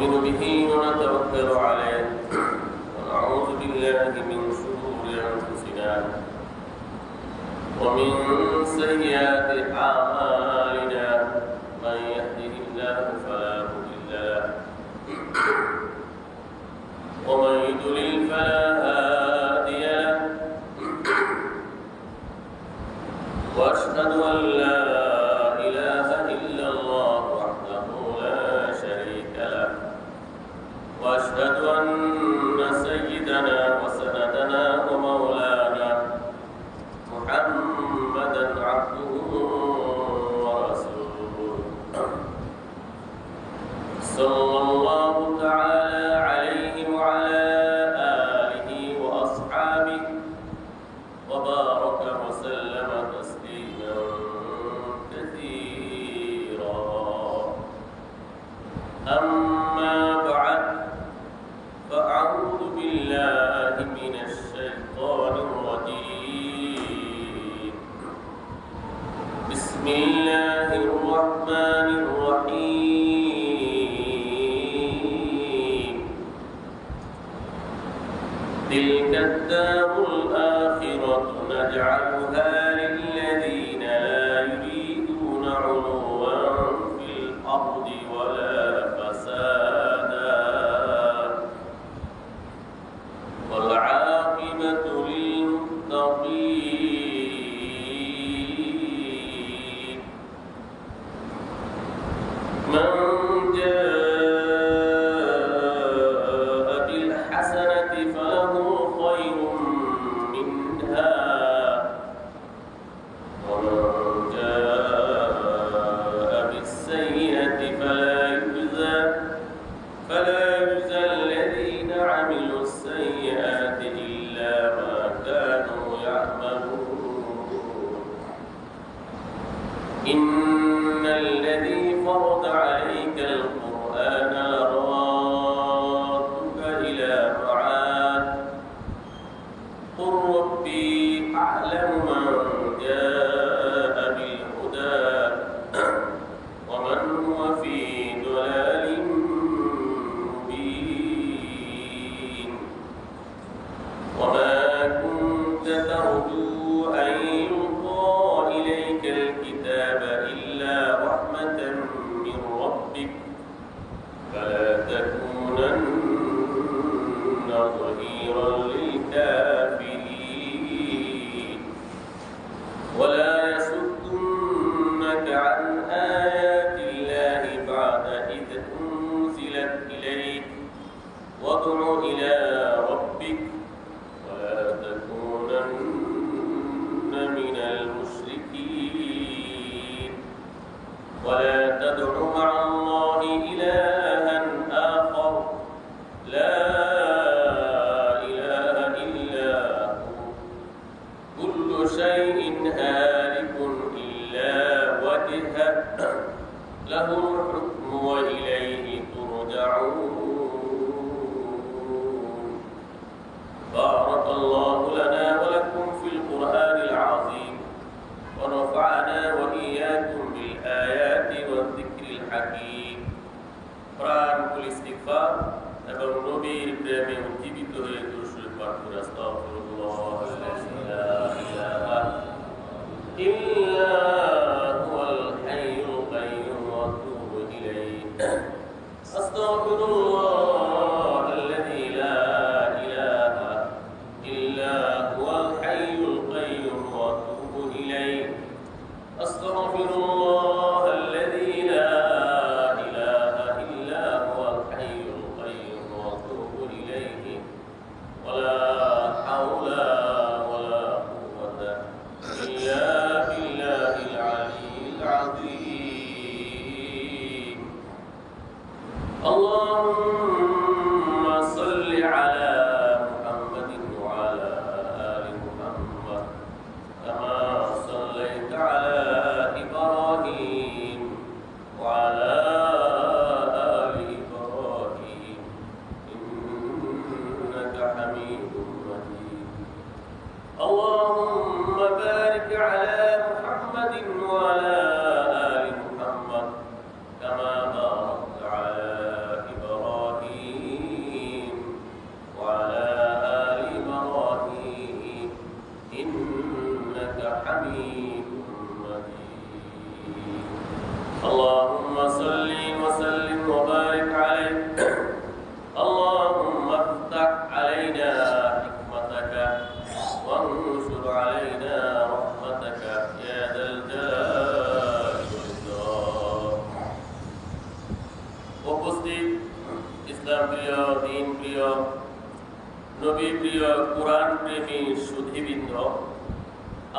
نؤمن به ونتوكل عليه ونعوذ بالله من شرور أنفسنا ومن سيئات أعمالنا من يهده الله فلا مضل له ومن يضلل فلا هادي له وأشهد أن لا إله إلا الله وحده لا شريك له وأشهد أن سيدنا وسندنا ومولانا محمدا عبده ورسوله صلى الله تعالى عليه وعلى آله وأصحابه وبارك وسلم تسليما كثيرا أما بعد فأعوذ بالله من الشيطان الرجيم بسم الله الرحمن الرحيم تلك الدار الآخرة نجعلها للذين لا يريدون علوا في الأرض ولا فسادا والعاقبة للمتقين من جاء بالحسنة فله خير منها ومن جاء بالسيئة فلا يجزى الذين عملوا السيئات إلا ما كانوا يعملون إن الذي فرض عليك القرآن لرادك إلى معاد قل ربي أعلم من جاء بالهدى ومن هو في ضلال مبين وما كنت ترجو أن يلقى إليك الكتاب إلا رحمة من ربك فلا تكونن ظهيرا للكافرين ولا يصدنك عن آيات الله بعد إذ أنزلت إليك وادع إلى ربك ولا تكونن من المشركين ولا تدع مع الله إلها آخر لا إله إلا هو كل شيء هالك إلا وجهه له الحكم وإليه ترجعون بارك الله لنا ولكم في القرآن العظيم ونفعنا وإياكم بالآيات والذكر الحكيم قرآن كل استغفار এবং নবীর প্রেমে উজ্জীবিত হয়ে দুরূদ পাঠ করে আস্তাগফিরুল্লাহ আল্লাযী লা ইলাহা ইল্লা হুয়াল হাইয়ুল কাইয়্যুম ওয়া আতুবু ইলাইহি আস্তাগফিরুল্লাহ আল্লাযী লা ইলাহা ইল্লা হুয়াল হাইয়ুল কাইয়্যুম ওয়া আতুবু ইলাইহি আস্তাগফিরুল্লাহ আল্লাযী লা ولا حول ولا قوة إلا بالله العلي العظيم اللهم اللهم صل وسلم وبارك عليه اللهم افتح علينا حكمتك وانشر علينا رحمتك يا ذا الجلال والإكرام উপস্থিত ইসলাম প্রিয় দ্বীন প্রিয় নবী প্রিয় কুরআন প্রেমী সুধীবৃন্দ,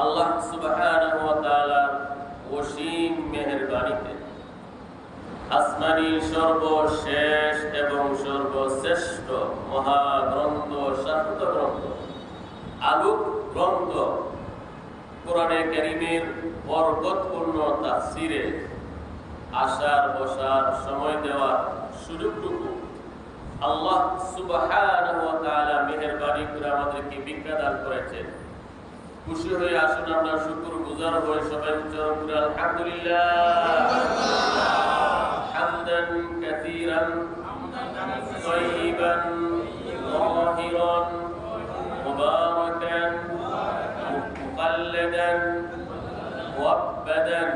আল্লাহ সুবহানাহু ওয়া তাআলার অসীম মেহেরবানিতে আসমানী সর্বশেষ এবং সর্বশ্রেষ্ঠ মহাগ্রন্থ শান্ত গ্রন্থ আলোক গ্রন্থ কোরআনে কারীমের বরকতপূর্ণ তাফসীরে আসার বসার সময় দেওয়ার সুযোগটুকু আল্লাহ সুবহানাহু ওয়া তাআলা মেহেরবানি করে আমাদেরকে ভিক্ষা দান করেছেন। খুশি হয়ে আসুন আমরা শুকরগুজার হয়ে সবাই উচ্চারণ করি আলহামদুলিল্লাহ হামদান কাসীরান তাইয়িবান তাহিরান মুবারাকান মুকাল্লাদান মুআব্বাদান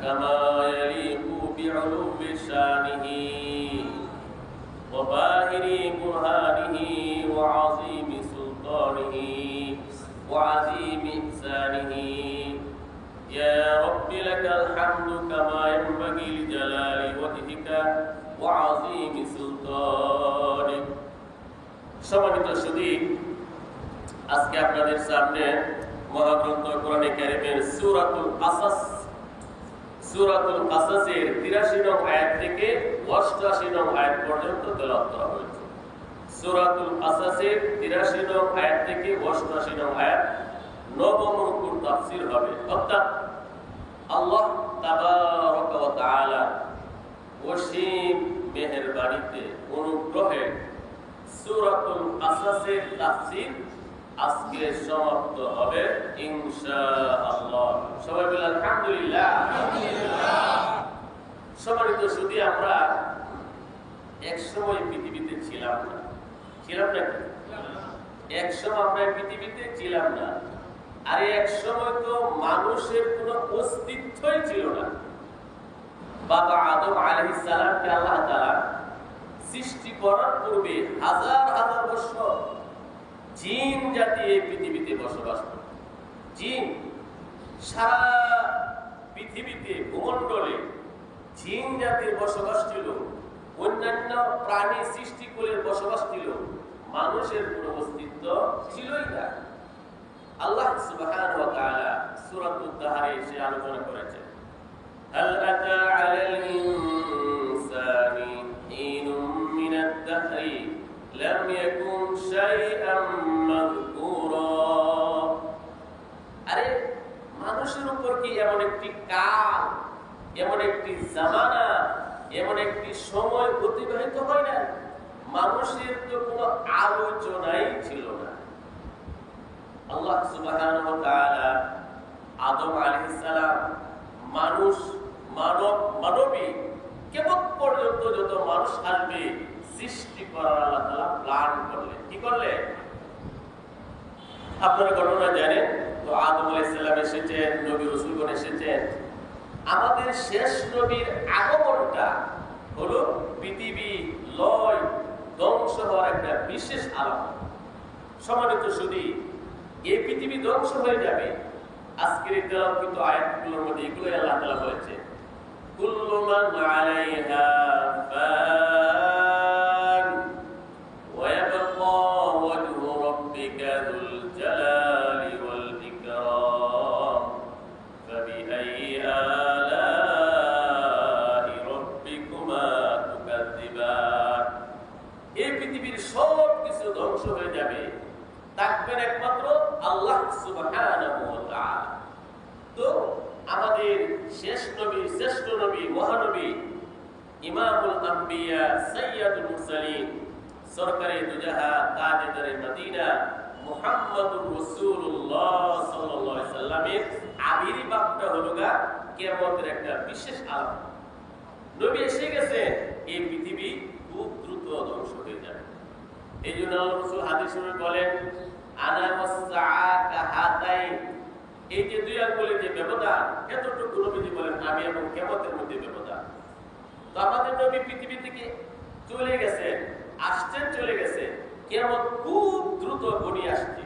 কামা ইয়ালিকু বিউলুমি শানিহি ওয়া বাহিরি বুরহানিহি ওয়া আযীমি সুলতানিহি وعظيم إحسانه يا رب لك الحمد كما ينبغي لجلال وجهك وعظيم سلطانك। সম্মানিত সুধী, আজকে আপনাদের সামনে মহাগ্রন্থ কোরআনে কারীমের সূরাতুল কাসাসের 83 নং আয়াত থেকে 88 নং আয়াত পর্যন্ত তেলাওয়াত করা হয়েছে। সূরাতুল কাসাসের 83 নং আয়াত থেকে 88 নং আয়াত নবম রুকুর তাফসীর হবে। অর্থাৎ আল্লাহ তাবারাকা ওয়া তাআলা অসীম মেহেরবানিতে অনুগ্রহে সূরাতুল কাসাসের তাফসীর আজকে সমাপ্ত হবে ইনশাআল্লাহ। সবাই বলেন আলহামদুলিল্লাহ। সম্মানিত সুধী, আমরা এক সময় পৃথিবীতে ছিলাম না এক সময় আমরা পৃথিবীতে ছিলাম না। আর এক সময় তো মানুষের কোনো অস্তিত্বই ছিল না। বাবা আদম আলাইহিস সালামকে আল্লাহ তাআলা সৃষ্টি করার পূর্বে হাজার হাজার বছর জিন জাতি এই পৃথিবীতে বসবাস করত। জিন সারা পৃথিবীতে ভূমণ্ডলে জিন জাতির বসবাস ছিল, অন্যান্য প্রাণী সৃষ্টিকুলের বসবাস ছিল, মানুষের কোনো অস্তিত্ব ছিলই না। আল্লাহ সুবহানাহু ওয়া তাআলা সূরাতুদ দাহরে এসে আলোচনা করেছেন, হাল আতা আলাল ইনসানি হিনুম মিনাদ দাহরি লাম ইয়াকুন শাইআম মাযকুরা। আরে মানুষের উপর কি এমন একটি কাল, এমন একটি জামানা, এমন একটি সময় অতিবাহিত হয় না? মানুষের তো কোনো আলোচনাই ছিল না। আল্লাহ সুবহানাহু ওয়া তাআলা আদম আলাইহিস সালাম মানবী কিয়ামত পর্যন্ত যত মানুষ আসবে সৃষ্টি করার আল্লাহ তাআলা প্ল্যান করলেন। কি করলেন? আপনারা ঘটনা জানেন তো, আদম আলাইহিস সালাম এসেছেন, নবী রাসূলগণ এসেছেন। আমাদের শেষ নবীর আগমনটা হলো পৃথিবী লয় ধ্বংস হওয়ার একটা বিশেষ আলামত। সম্মানিত সুধী, এই পৃথিবী ধ্বংস হয়ে যাবে। আজকের এই তেলাওয়াতকৃত আয়াতগুলোর মধ্যে এগুলোই আল্লাহ তাআলা বলেছেন, কুল্লু মান আলাইহা ফান ওয়া ইয়াবকা ওয়াজহু রাব্বিকা যুল জালালি ওয়াল ইকরাম ফাবিআইয়ি আলাই রাব্বিকুমা তুকাযযিবান। এই পৃথিবীর সব কিছু ধ্বংস হয়ে যাবে, থাকবেন একমাত্র আল্লাহ সুবহানাহু ওয়া তাআলা। তো আমাদের শেষ নবী, শ্রেষ্ঠ নবী, মহানবী, ইমামুল আম্বিয়া, সাইয়্যিদুল মুরসালিন, সরকারে দুজাহা, তাজদারে মদিনা, মুহাম্মাদুর রাসূলুল্লাহ সাল্লাল্লাহু আলাইহি সাল্লামের আবির্ভাবটা হলো কিয়ামতের একটা বিশেষ আলামত। নবী এসে গেছে, এই পৃথিবী খুব দ্রুত ধ্বংস হয়ে যাবে। এই জন্য আল্লাহ রাসূল হাদিসে বলেন, আনা ওয়াসআকা হাতাইন, এই যে দুই আঙ্গুলের যে ব্যবধান, এতটুকু নবীজি বলেন আমি এবং কিয়ামতের মধ্যে ব্যবধান। তো আমাদের নবী পৃথিবী থেকে চলে গেছে, আসছেন, চলে গেছে, কিয়ামত খুব দ্রুত ঘনিয়ে আসছে।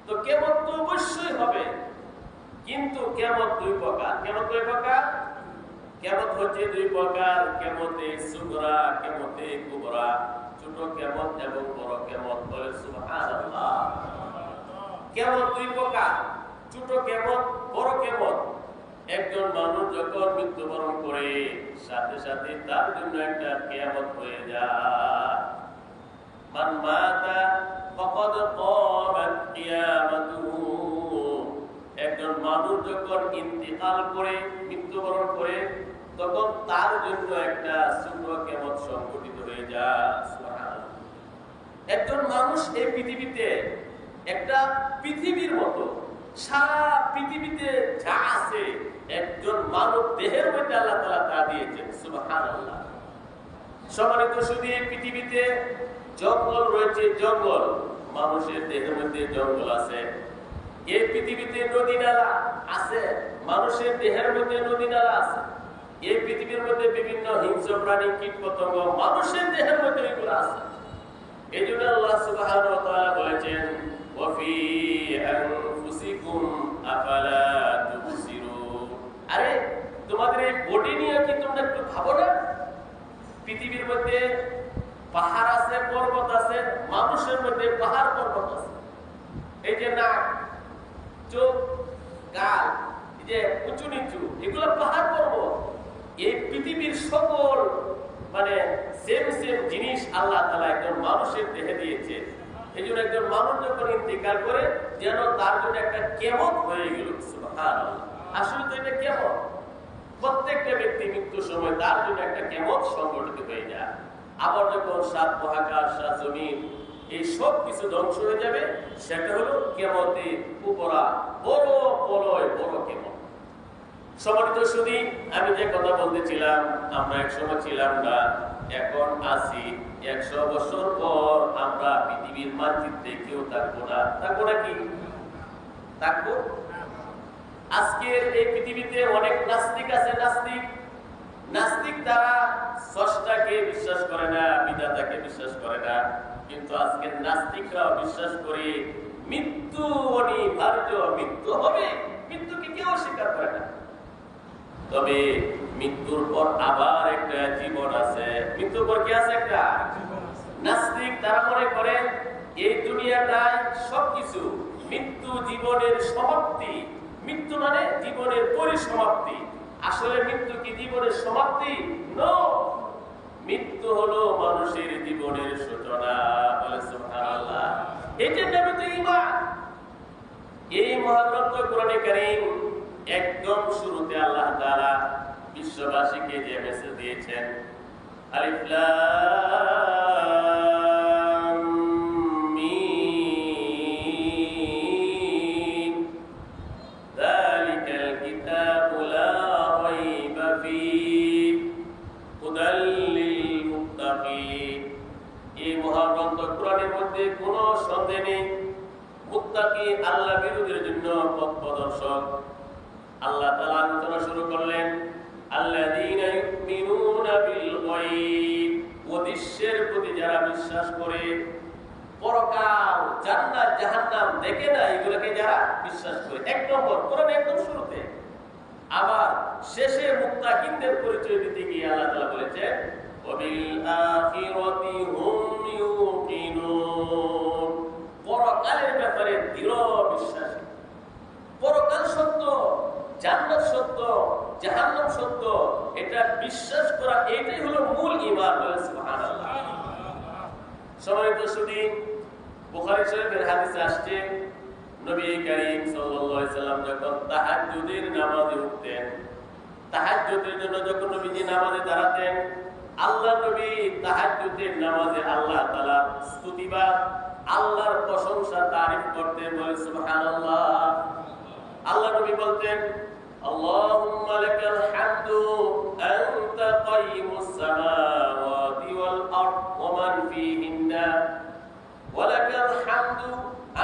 তো কিয়ামত তো অবশ্যই হবে, কিন্তু কিয়ামত দুই প্রকার। কিয়ামত কয় প্রকার? কিয়ামত হচ্ছে দুই প্রকার, কিয়ামতে সুগরা, কিয়ামতে কুবরা। ছোট কিয়ামত এবং বড় কিয়ামত। বলে সুবহানাল্লাহ। কিয়ামত দুই প্রকার, ছোট কিয়ামত, বড় কিয়ামত। একজন মানুষ যখন মৃত্যুবরণ করে সাথে সাথে তার জন্য একটা কিয়ামত হয়ে যায়। মান মাতা ফাকাদ ক্বামাত কিয়ামাতুহু। একজন মানুষ যখন ইন্তিকাল করে, মৃত্যুবরণ করে, তখন তার জন্য একটা ছোট কিয়ামত সংঘটিত হয়ে যায়। সুবহানাল্লাহ। একজন মানুষ এই পৃথিবীতে একটা পৃথিবীর মতো, সারা পৃথিবীতে যা আছে একজন মানব দেহের মধ্যে আল্লাহ তাআলা তা দিয়েছেন। সুবহানাল্লাহ। সম্মানিত শুধু এই পৃথিবীতে জঙ্গল রয়েছে, জঙ্গল, মানুষের দেহের মধ্যে জঙ্গল আছে। এই পৃথিবীতে নদী নালা আছে, মানুষের দেহের মধ্যে নদী নালা আছে। এই পৃথিবীর মধ্যে বিভিন্ন হিংস্র প্রাণী, কীট পতঙ্গ, মানুষের দেহের মধ্যে এগুলো আছে। এই জন্য আল্লাহ সুবহানাহু ওয়া তাআলা বলেছেন, ওয়া ফি আনফুসিকুম আফালা তুবসিরুন। আরে তোমাদের এই বডি নিয়ে কি তোমরা একটু ভাবো না? পৃথিবীর মধ্যে পাহাড় আছে, পর্বত আছে, মানুষের মধ্যে পাহাড় পর্বত আছে। এই যে নাক, চোখ, গাল, এই যে উঁচু নিচু, এগুলো পাহাড় পর্বত। এই পৃথিবীর সকল মানে সেম সেম জিনিস আল্লাহ তাআলা একজন মানুষের দেহে দিয়েছে। এই জন্য একজন মানুষ যখন ইন্তিকাল করে যেন তার জন্য একটা কিয়ামত হয়ে গেল। সুবহানাল্লাহ। আসলে তো এটা কিয়ামত। প্রত্যেকটা ব্যক্তি মৃত্যুর সময় তার জন্য একটা কিয়ামত সংঘটিত হয়ে যায়। আবার যখন সাত মহাকাশ, সাত জমিন, এই সব কিছু ধ্বংস হয়ে যাবে, সেটা হলো কিয়ামতে কুবরা, বড় প্রলয়, বড় কিয়ামত। সম্মানিত শুধু আমি যে কথা বলতেছিলাম, আমরা এক সময় ছিলাম না, এখন আছি। 100 বছর পর আমরা পৃথিবীর মানচিত্রে কেউ থাকবো না। থাকবো নাকি? থাকবো। আজকের এই পৃথিবীতে অনেক নাস্তিক আছে। নাস্তিক তারা স্রষ্টাকে বিশ্বাস করে না, বিধাতাকে বিশ্বাস করে না। কিন্তু আজকের নাস্তিকরা বিশ্বাস করে মৃত্যু অনিবার্য, মৃত্যু হবে, মৃত্যুকে কেউ স্বীকার করে না। তবে মৃত্যুর পর আবার একটা জীবন আছে। মৃত্যুর পর কি আছে? একটা নাস্তিক তারা মনে করে এই দুনিয়াটায় সবকিছু মৃত্যু জীবনের সমাপ্তি। মৃত্যু মানে জীবনের পরিসমাপ্তি। আসলে মৃত্যু কি জীবনের সমাপ্তি? নো, মৃত্যু হলো মানুষের জীবনের সূচনা। বলে সুবহানাল্লাহ। এটা নামে তো ঈমান। এই মহাগ্রন্থ কোরআনে কারীম একদম শুরুতে আল্লাহ তাআলা বিশ্ববাসীকে যে মেসেজ দিয়েছেন, আলিফ লাম মিম যালিকাল কিতাবু লা রাইবা ফীহি হুদাল লিল মুত্তাকিন। এই মহাগ্রন্থ কোরআনের মধ্যে কোনো সন্দেহ নেই, মুত্তাকি আল্লাহ বিরোধীর জন্য পথ প্রদর্শক। আল্লাহ তাআলা আলোচনা শুরু করলেন, আল্লাযীনা ইউমিনুনা বিল গায়ব। অদৃশ্যের প্রতি যারা বিশ্বাস করে, পরকাল, জান্নাত, জাহান্নাম দেখে না, এগুলোকে যারা বিশ্বাস করে। এক নম্বর কোরআন একদম শুরুতে। আবার শেষে মুত্তাকিনদের পরিচয় দিতে গিয়ে আল্লাহ তাআলা বলেছেন, ওয়া বিল আখিরাতি হুম ইউকিনুন। পরকালের ব্যাপারে দৃঢ় বিশ্বাসী। পরকাল সত্য, জান্নাত সত্য, জাহান্নাম সত্য, এটা বিশ্বাস করা, এটাই হলো মূল ঈমান। বলে সুবহানাল্লাহ। সম্মানিত শুধু বুখারী শরীফের হাদিসে আসছে, নবী করিম সাল্লাল্লাহু আলাইহি সাল্লাম যখন তাহাজ্জুদের নামাজে উঠতেন, তাহাজ্জুদের জন্য যখন নবীজি নামাজে দাঁড়াতেন, আল্লাহ নবী তাহাজ্জুদের নামাজে আল্লাহ তাআলার স্তুতিবাদ, আল্লাহর প্রশংসা, তারিফ করতেন। বলে সুবহানাল্লাহ। আল্লাহ নবী বলতেন, আল্লাহুম্মা লাকাল হামদু আনতা কাইয়ুমুস সামাওয়াতি ওয়াল আরদ ওয়া মান ফীহিন্না ওয়া লাকাল হামদু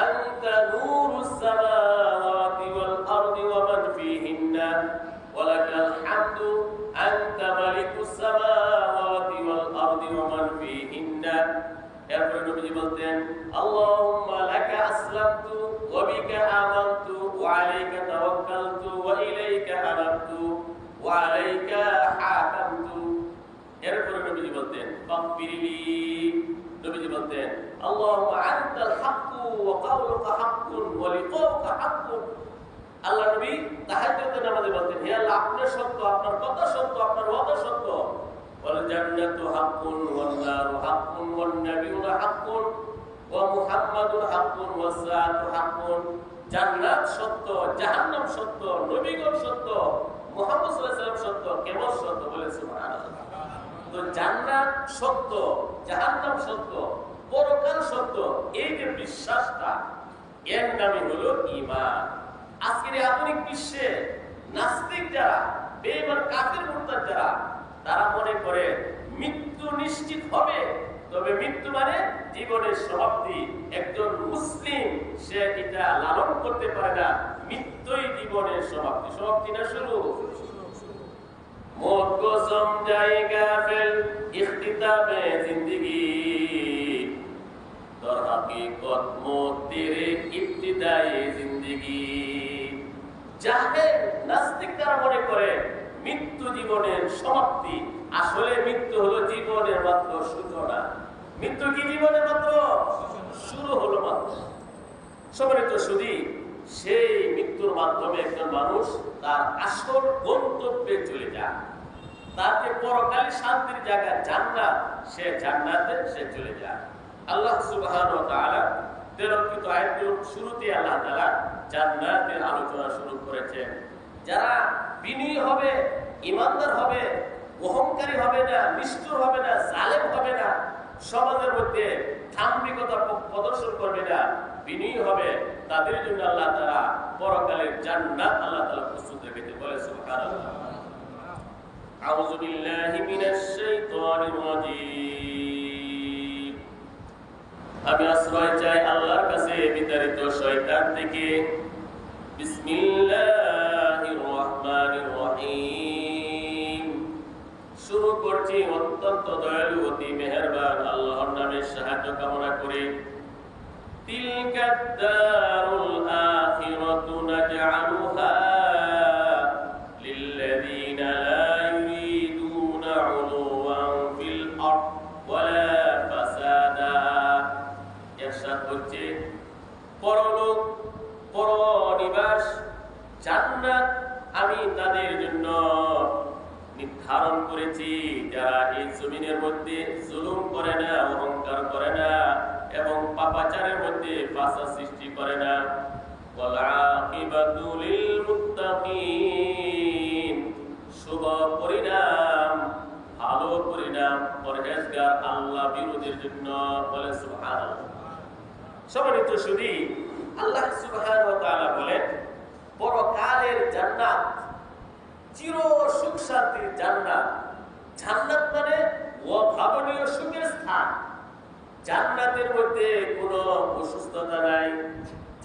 আনতা নূরুস সামাওয়াতি ওয়াল আরদি ওয়া মান ফীহিন্না ওয়া লাকাল হামদু আনতা মালিকুস সামাওয়াতি নবীজি বলতেন আল্লাহুম্মা লাকা আসলামতু ওয়া বিকা আমানতু ওয়া আলাইকা তাওয়াক্কালতু ওয়া ইলাইকা আনাবতু ওয়া আলাইকা হাকামতু। এরপরে নবীজি বলতেন ফাগফিরলি, নবীজি বলতেন আল্লাহুম্মা আনতাল হাক্কু ওয়া কাওলুকা হাক্কুন ওয়া লিকাউকা হাক্কুন। আল্লাহ নবী তাহাজ্জুদের নামাজে বলতেন হে আল্লাহ আপনি সত্য, আপনার কথা সত্য, আপনার ওয়াদা সত্য। ওয়াল জান্নাতু হাক্কুন ওয়ান নারু হাক্কুন ওয়ান নাবিয়্যু হাক্কুন ওয়া মুহাম্মাদুন হাক্কুন ওয়াস সাআতু হাক্কুন। জান্নাত সত্য, জাহান্নাম সত্য, নবীগণ সত্য, মুহাম্মদ সাল্লাল্লাহু আলাইহি ওয়াসাল্লাম সত্য, কেমন সত্য বলে সুবহানাল্লাহ। তো জান্নাত সত্য, জাহান্নাম সত্য, পরকাল সত্য, এই যে বিশ্বাসটা এর নামই হলো ঈমান। আজকের এই আধুনিক বিশ্বে নাস্তিক যারা, বেঈমান কাফির মুরতাদ যারা, তারা মনে করে মৃত্যু নিশ্চিত হবে, তবে মৃত্যু মানে জীবনের সমাপ্তি। একজন মুসলিম সে এটা লালন করতে পারে না, মৃত্যুই জীবনের সমাপ্তি। সমাপ্তি না শুরু। मौत को समझाएगा फिर इख्तितामे जिंदगी, दर हकीकत मौत तेरे इब्तिदाए जिंदगी। জাহেল নাস্তিকরা মনে করে মৃত্যু জীবনের সমাপ্তি, আসলে মৃত্যু হলো জীবনের মাত্র সূচনা। মৃত্যু কি জীবনের মাত্র শুরু হলো মাত্র। সম্মানিত সুধী, সেই মৃত্যুর মাধ্যমে একজন মানুষ তার আসল গন্তব্যে চলে যায়, তাতে পরকালে শান্তির জায়গা জান্নাত, সে জান্নাতে সে চলে যায়। আল্লাহ সুবহানাহু ওয়া তাআলা তেলাওয়াত আয়াতের শুরুতে আল্লাহ তাআলা জান্নাতের আলোচনা শুরু করেছেন। যারা বিনয়ী হবে, ঈমানদার হবে, অহংকারী হবে না, নিষ্ঠুর হবে না, জালেম হবে না, সমাজের মধ্যে ধার্মিকতা প্রদর্শন করবে না, বিনয়ী হবে, তাদের জন্য আল্লাহ তাআলা পরকালের জান্নাত আল্লাহ তাআলা প্রস্তুত রেখেছে বলে সুবহানাল্লাহ। আউযু বিল্লাহি মিনাশ শাইতানির রাজীম। আমি আশ্রয় চাই আল্লাহর কাছে বিতাড়িত শয়তান থেকে। বিসমিল্লাহির রহমানির রহিম। শুরু করছি অত্যন্ত দয়ালু অতি মেহেরবান আল্লাহর নামে সাহায্য কামনা করে। তিলকাদ দারুল আখিরাতু নাজআলুহা লিল্লাযীনা লা ইউরিদুনা উলুওয়ান ফিল আরদ ওয়ালা ফাসাদা। ইরশাদ হচ্ছে পরলোক, পরনিবাস, জান্নাত আমি তাদের জন্য নির্ধারণ করেছি যারা এই জমিনের মধ্যে জুলুম করে না, অহংকার করে না এবং পাপাচারের মধ্যে ফাসাদ সৃষ্টি করে না। ওয়াল আকিবাতু লিল মুত্তাকিন। শুভ পরিণাম, ভালো পরিণাম পরহেজগার আল্লাহ বিরোধীর জন্য বলে সুবহানাল্লাহ। সম্মানিত সুধী, আল্লাহ সুবহানাহু ওয়া তাআলা বলেন পরকালের জান্নাত চির সুখ শান্তির জান্নাত। জান্নাত মানে অভাবনীয় সুখের স্থান। জান্নাতের মধ্যে কোনো অসুস্থতা নাই,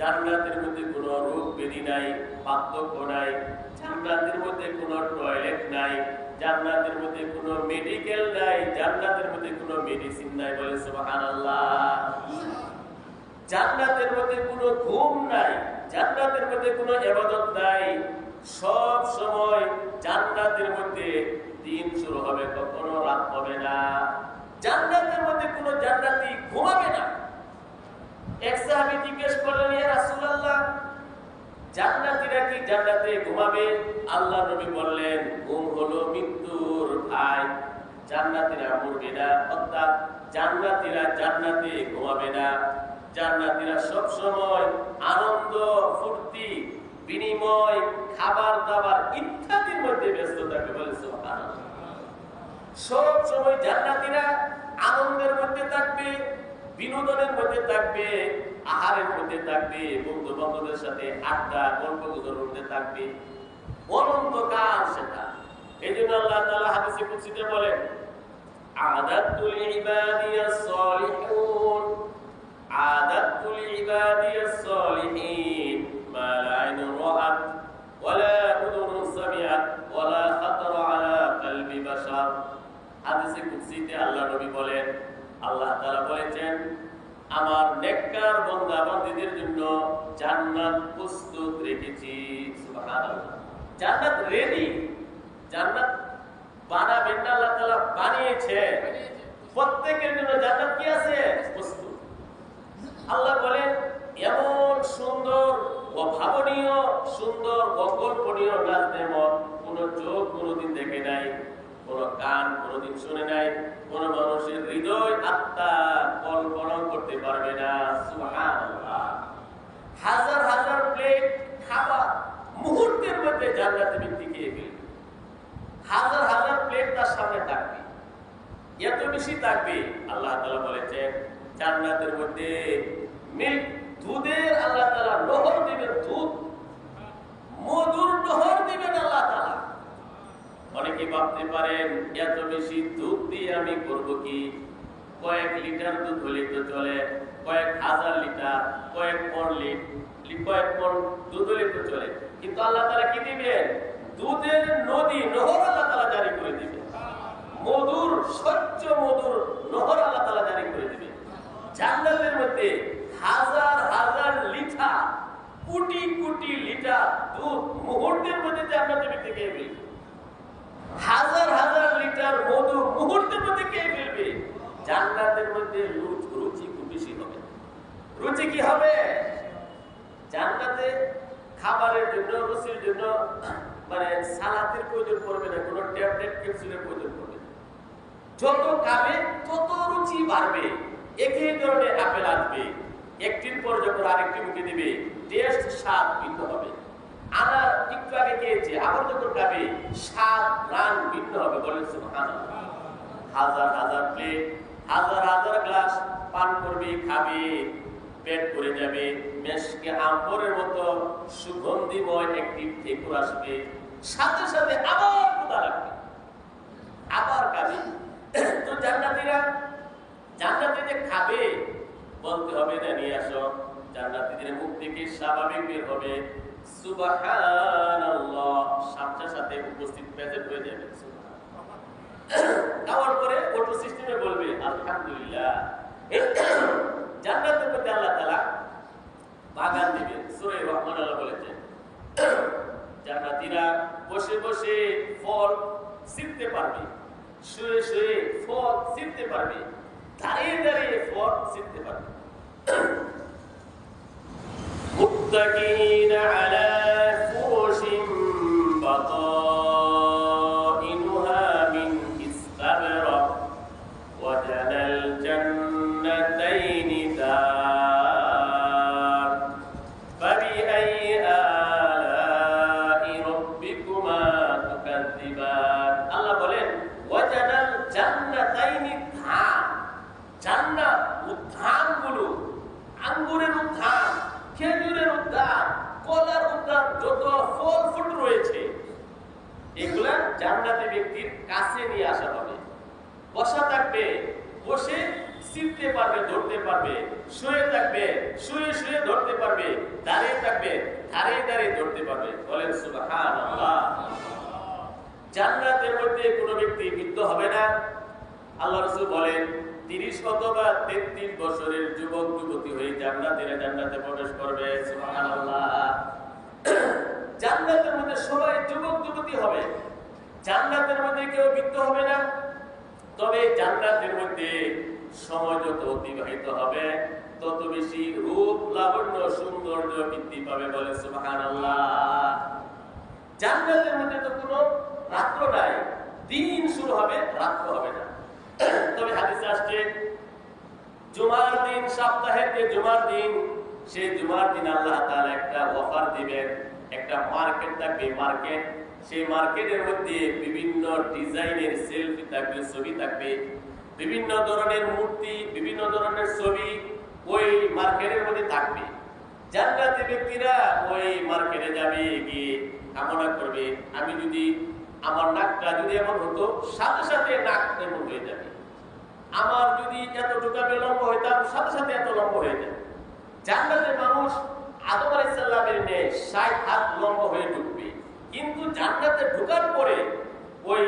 জান্নাতের মধ্যে কোনো রোগ ব্যাধি নাই, পার্থক্য নাই, জান্নাতের মধ্যে কোনো টয়লেট নাই, জান্নাতের মধ্যে কোনো মেডিকেল নাই, জান্নাতের মধ্যে কোনো মেডিসিন নাই বলে সুবহানাল্লাহ। জান্নাতের মধ্যে কোনো ঘুম নাই, জান্নাতের মধ্যে কোনো ইবাদত নাই। সব সময় জান্নাতের মধ্যে দিন শুরু হবে, কখনো রাত হবে না। জান্নাতের মধ্যে কোনো জান্নাতি ঘুমাবে না। এক সাহাবী জিজ্ঞেস করলেন, ইয়া রাসূলুল্লাহ, জান্নাতীরা কি জান্নাতে ঘুমাবে? আল্লাহ নবী বললেন, ঘুম হলো মৃত্যুর ভাই। জান্নাতীরা মরবে না, অর্থাৎ জান্নাতীরা জান্নাতে ঘুমাবে না। জান্নাতীরা সব সময় আনন্দ, ফুর্তি, বিনিময়, খাবার দাবার ইত্যাদির মধ্যে ব্যস্ত থাকবে বলে সুবহানাল্লাহ। সব সময় জান্নাতীরা আনন্দের মধ্যে থাকবে, বিনোদনের মধ্যে থাকবে, আহারের মধ্যে থাকবে, বন্ধু বান্ধবের সাথে আড্ডা গল্প গুজবের মধ্যে থাকবে, অনন্তকাল সেটা। এই জন্য আল্লাহ তাআলা হাদিসে কুদসিতে বলেন, আ'দাতু লিইবাদিয়াস সালিহুন, আ'দাতু লিইবাদিয়াস সালিহিন মা লা আইনুন রাআত ওয়ালা উযুনুন সামিআত ওয়ালা খাতারা আলা কলবি বাশার। হাদিসে কুদসিতে আল্লাহ নবী বলেন, আল্লাহ তাআলা বলেছেন, আমার নেককার বান্দা বান্দীদের জন্য জান্নাত প্রস্তুত রেখেছি। সুবহানাল্লাহ। জান্নাত রেডি, জান্নাত বানাবেন না, আল্লাহ তাআলা বানিয়েছে। প্রত্যেকের জন্য জান্নাত কি আছে? প্রস্তুত। আল্লাহ বলেন এমন সুন্দর অভাবনীয়, সুন্দর অকল্পনীয় নেয়ামত কোন চোখ কোনদিন দেখে নাই, কোন কান কোনদিন শুনে নাই, কোন মানুষের হৃদয় আত্মা কল্পনা করতে পারবে না। সুবহানাল্লাহ। হাজার হাজার প্লেট খাবার মুহূর্তের মধ্যে জান্নাতে ব্যক্তি খেয়ে ফেলবে। হাজার হাজার প্লেট তার সামনে থাকবে, এত বেশি থাকবে। আল্লাহ তাআলা বলেছেন জান্নাতের মধ্যে মিল্ক, দুধের আল্লাহ তাআলা নহর দিবেন, দুধ মধুর নহর দিবেন আল্লাহ তাআলা। অনেকে ভাবতে পারেন এত বেশি দুধ দিয়ে আমি করব কি? কয়েক লিটার দুধ হলে তো চলে, কয়েক হাজার লিটার, কয়েক পন দুধ হলে তো চলে। কিন্তু আল্লাহ তাআলা কি দিবেন? দুধের নদী, নহর আল্লাহ তাআলা জারি করে দিবেন। মধুর, স্বচ্ছ মধুর নহর আল্লাহ তাআলা জারি করে দিবেন। জান্নাতের মধ্যে হাজার হাজার লিটার, কোটি কোটি লিটার দুধ মুহূর্তের মধ্যে জান্নাতে ব্যক্তি খেয়ে ফেলবে। হাজার হাজার লিটার মধু মুহূর্তের মধ্যে খেয়ে ফেলবে। জান্নাতের মধ্যে রুচি খুব বেশি হবে। রুচি কি হবে? জান্নাতে খাবারের জন্য, রুচির জন্য মানে সালাতের প্রয়োজন পড়বে না, কোনো ট্যাবলেট ক্যাপসুলের প্রয়োজন পড়বে না। যত খাবে তত রুচি বাড়বে। একই ধরনের আপেল আসবে, একটির পর যখন আরেকটি মুখে দিবে টেস্ট, স্বাদ ভিন্ন হবে। আনার একটু আগে খেয়েছে, আবার যখন খাবে স্বাদ, রান ভিন্ন হবে। বলেন সুবহানাল্লাহ। হাজার হাজার প্লেট, হাজার হাজার গ্লাস পান করবে, খাবে, পেট ভরে যাবে। মেশকে আম্বরের মতো সুগন্ধিময় একটি ঠেকুর আসবে, সাথে সাথে আবার ক্ষুধা লাগবে, আবার খাবে। তো জান্নাতীরা জান্নাতীতে খাবে, বলতে হবে না নিয়ে আসো। জান্নাতীদের মুখ থেকে স্বাভাবিক বের হবে সুবহানাল্লাহ, সাথে সাথে উপস্থিত প্রেজেন্ট হয়ে যাবে। খাওয়ার পরে অটো সিস্টেমে বলবে আলহামদুলিল্লাহ। জান্নাতের মধ্যে আল্লাহ তাআলা বাগান দিবেন। সূরা রহমান আল্লাহ বলেছেন জান্নাতীরা বসে বসে ফল ছিঁড়তে পারবে, শুয়ে শুয়ে ফল ছিঁড়তে পারবে, দাঁড়িয়ে দাঁড়িয়ে ফল ছিঁড়তে পারবে। মুত্তাকিনা আলা ফুরুশিন বাতাইনুহা মিন ইসতাবরাক ওয়া জানাল জান্নাতাইনি দার ফাবিআইয়ি আলাই রাব্বিকুমা তুকাযযিবান। আল্লাহ বলেন ওয়া জানাল জান্নাতাইনি দার, জান্নাত উদ্যানগুলো, আঙ্গুরের উদ্যান, খেজুরের উদ্যান, কলার উদ্যান, যত ফল ফুল রয়েছে এগুলা জান্নাতি ব্যক্তির কাছে নিয়ে আসা হবে। বসা থাকবে, বসে ছিঁড়তে পারবে, ধরতে পারবে, শুয়ে থাকবে, শুয়ে শুয়ে ধরতে পারবে, দাঁড়িয়ে থাকবে, দাঁড়িয়ে দাঁড়িয়ে ধরতে পারবে। বলেন সুবহানাল্লাহ। জান্নাতের মধ্যে কোনো ব্যক্তি মৃত্যু হবে না। আল্লাহ রাসূল বলেন 30 অথবা 33 বছরের যুবক যুবতী হয়ে জান্নাতে প্রবেশ করবে। সুবহানাল্লাহ। জান্নাতের মধ্যে সবাই যুবক যুবতী হবে। জান্নাতের মধ্যে কেউ মৃত্যু হবে না। তবে জান্নাতের মধ্যে সময় যত অতিবাহিত হবে তত বেশি রূপ, লাবণ্য, সৌন্দর্য বৃদ্ধি পাবে। বলে সুবহানাল্লাহ। জান্নাতের মধ্যে তো কোনো রাত্র নাই, দিন শুরু হবে, রাত্র হবে না। তবে হাদিসে আসছে জুমার দিন, সপ্তাহের যে জুমার দিন, সেই জুমার দিন আল্লাহ তাআলা একটা অফার দিবেন। একটা মার্কেট থাকবে, মার্কেট, সেই মার্কেটের মধ্যে বিভিন্ন ডিজাইনের সেলফি থাকবে, ছবি থাকবে, বিভিন্ন ধরনের মূর্তি, বিভিন্ন ধরনের ছবি ওই মার্কেটের মধ্যে থাকবে। জান্নাতি ব্যক্তিরা ওই মার্কেটে যাবে, গিয়ে কামনা করবে আমি যদি, আমার নাকটা যদি এমন হতো, সাথে সাথে নাক এমন হয়ে যাবে। আমার যদি এতটুকু লম্বা হইতাম, সাথে সাথে এত লম্বা হয়ে যাবে। জান্নাতের মানুষ আদম আলাইহিস সালামের ন্যায় 60 হাত লম্বা হয়ে ঢুকবে। কিন্তু জান্নাতে ঢোকার পরে ওই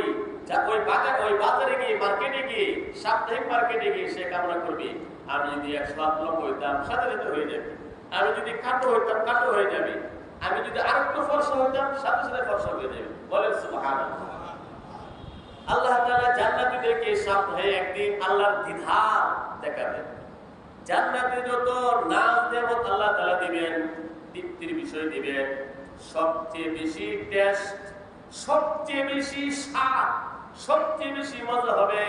বাজারে গিয়ে, মার্কেটে গিয়ে গিয়ে, সাপ্তাহিক মার্কেটে গিয়ে সে কামনা করবে আমি যদি 100 লম্বা হইতাম সাথে সাথে হয়ে যাবে, আমি যদি খাটো হইতাম খাটো হয়ে যাবে, আমি যদি আরেকটু ফর্সা হইতাম সাথে সাথে ফর্সা হয়ে যাবে। বলেন সুবহানাল্লাহ। আল্লাহ তাআলা জান্নাতীদেরকে সামনে একদিন আল্লাহর দ্বিধা দেখাবেন। জান্নাতে যত নাজ নেয়ামত আল্লাহ তাআলা দিবেন, তৃপ্তির বিষয় দিবেন, সবচেয়ে বেশি টেস্ট, সবচেয়ে বেশি স্বাদ, সবচেয়ে বেশি মজা হবে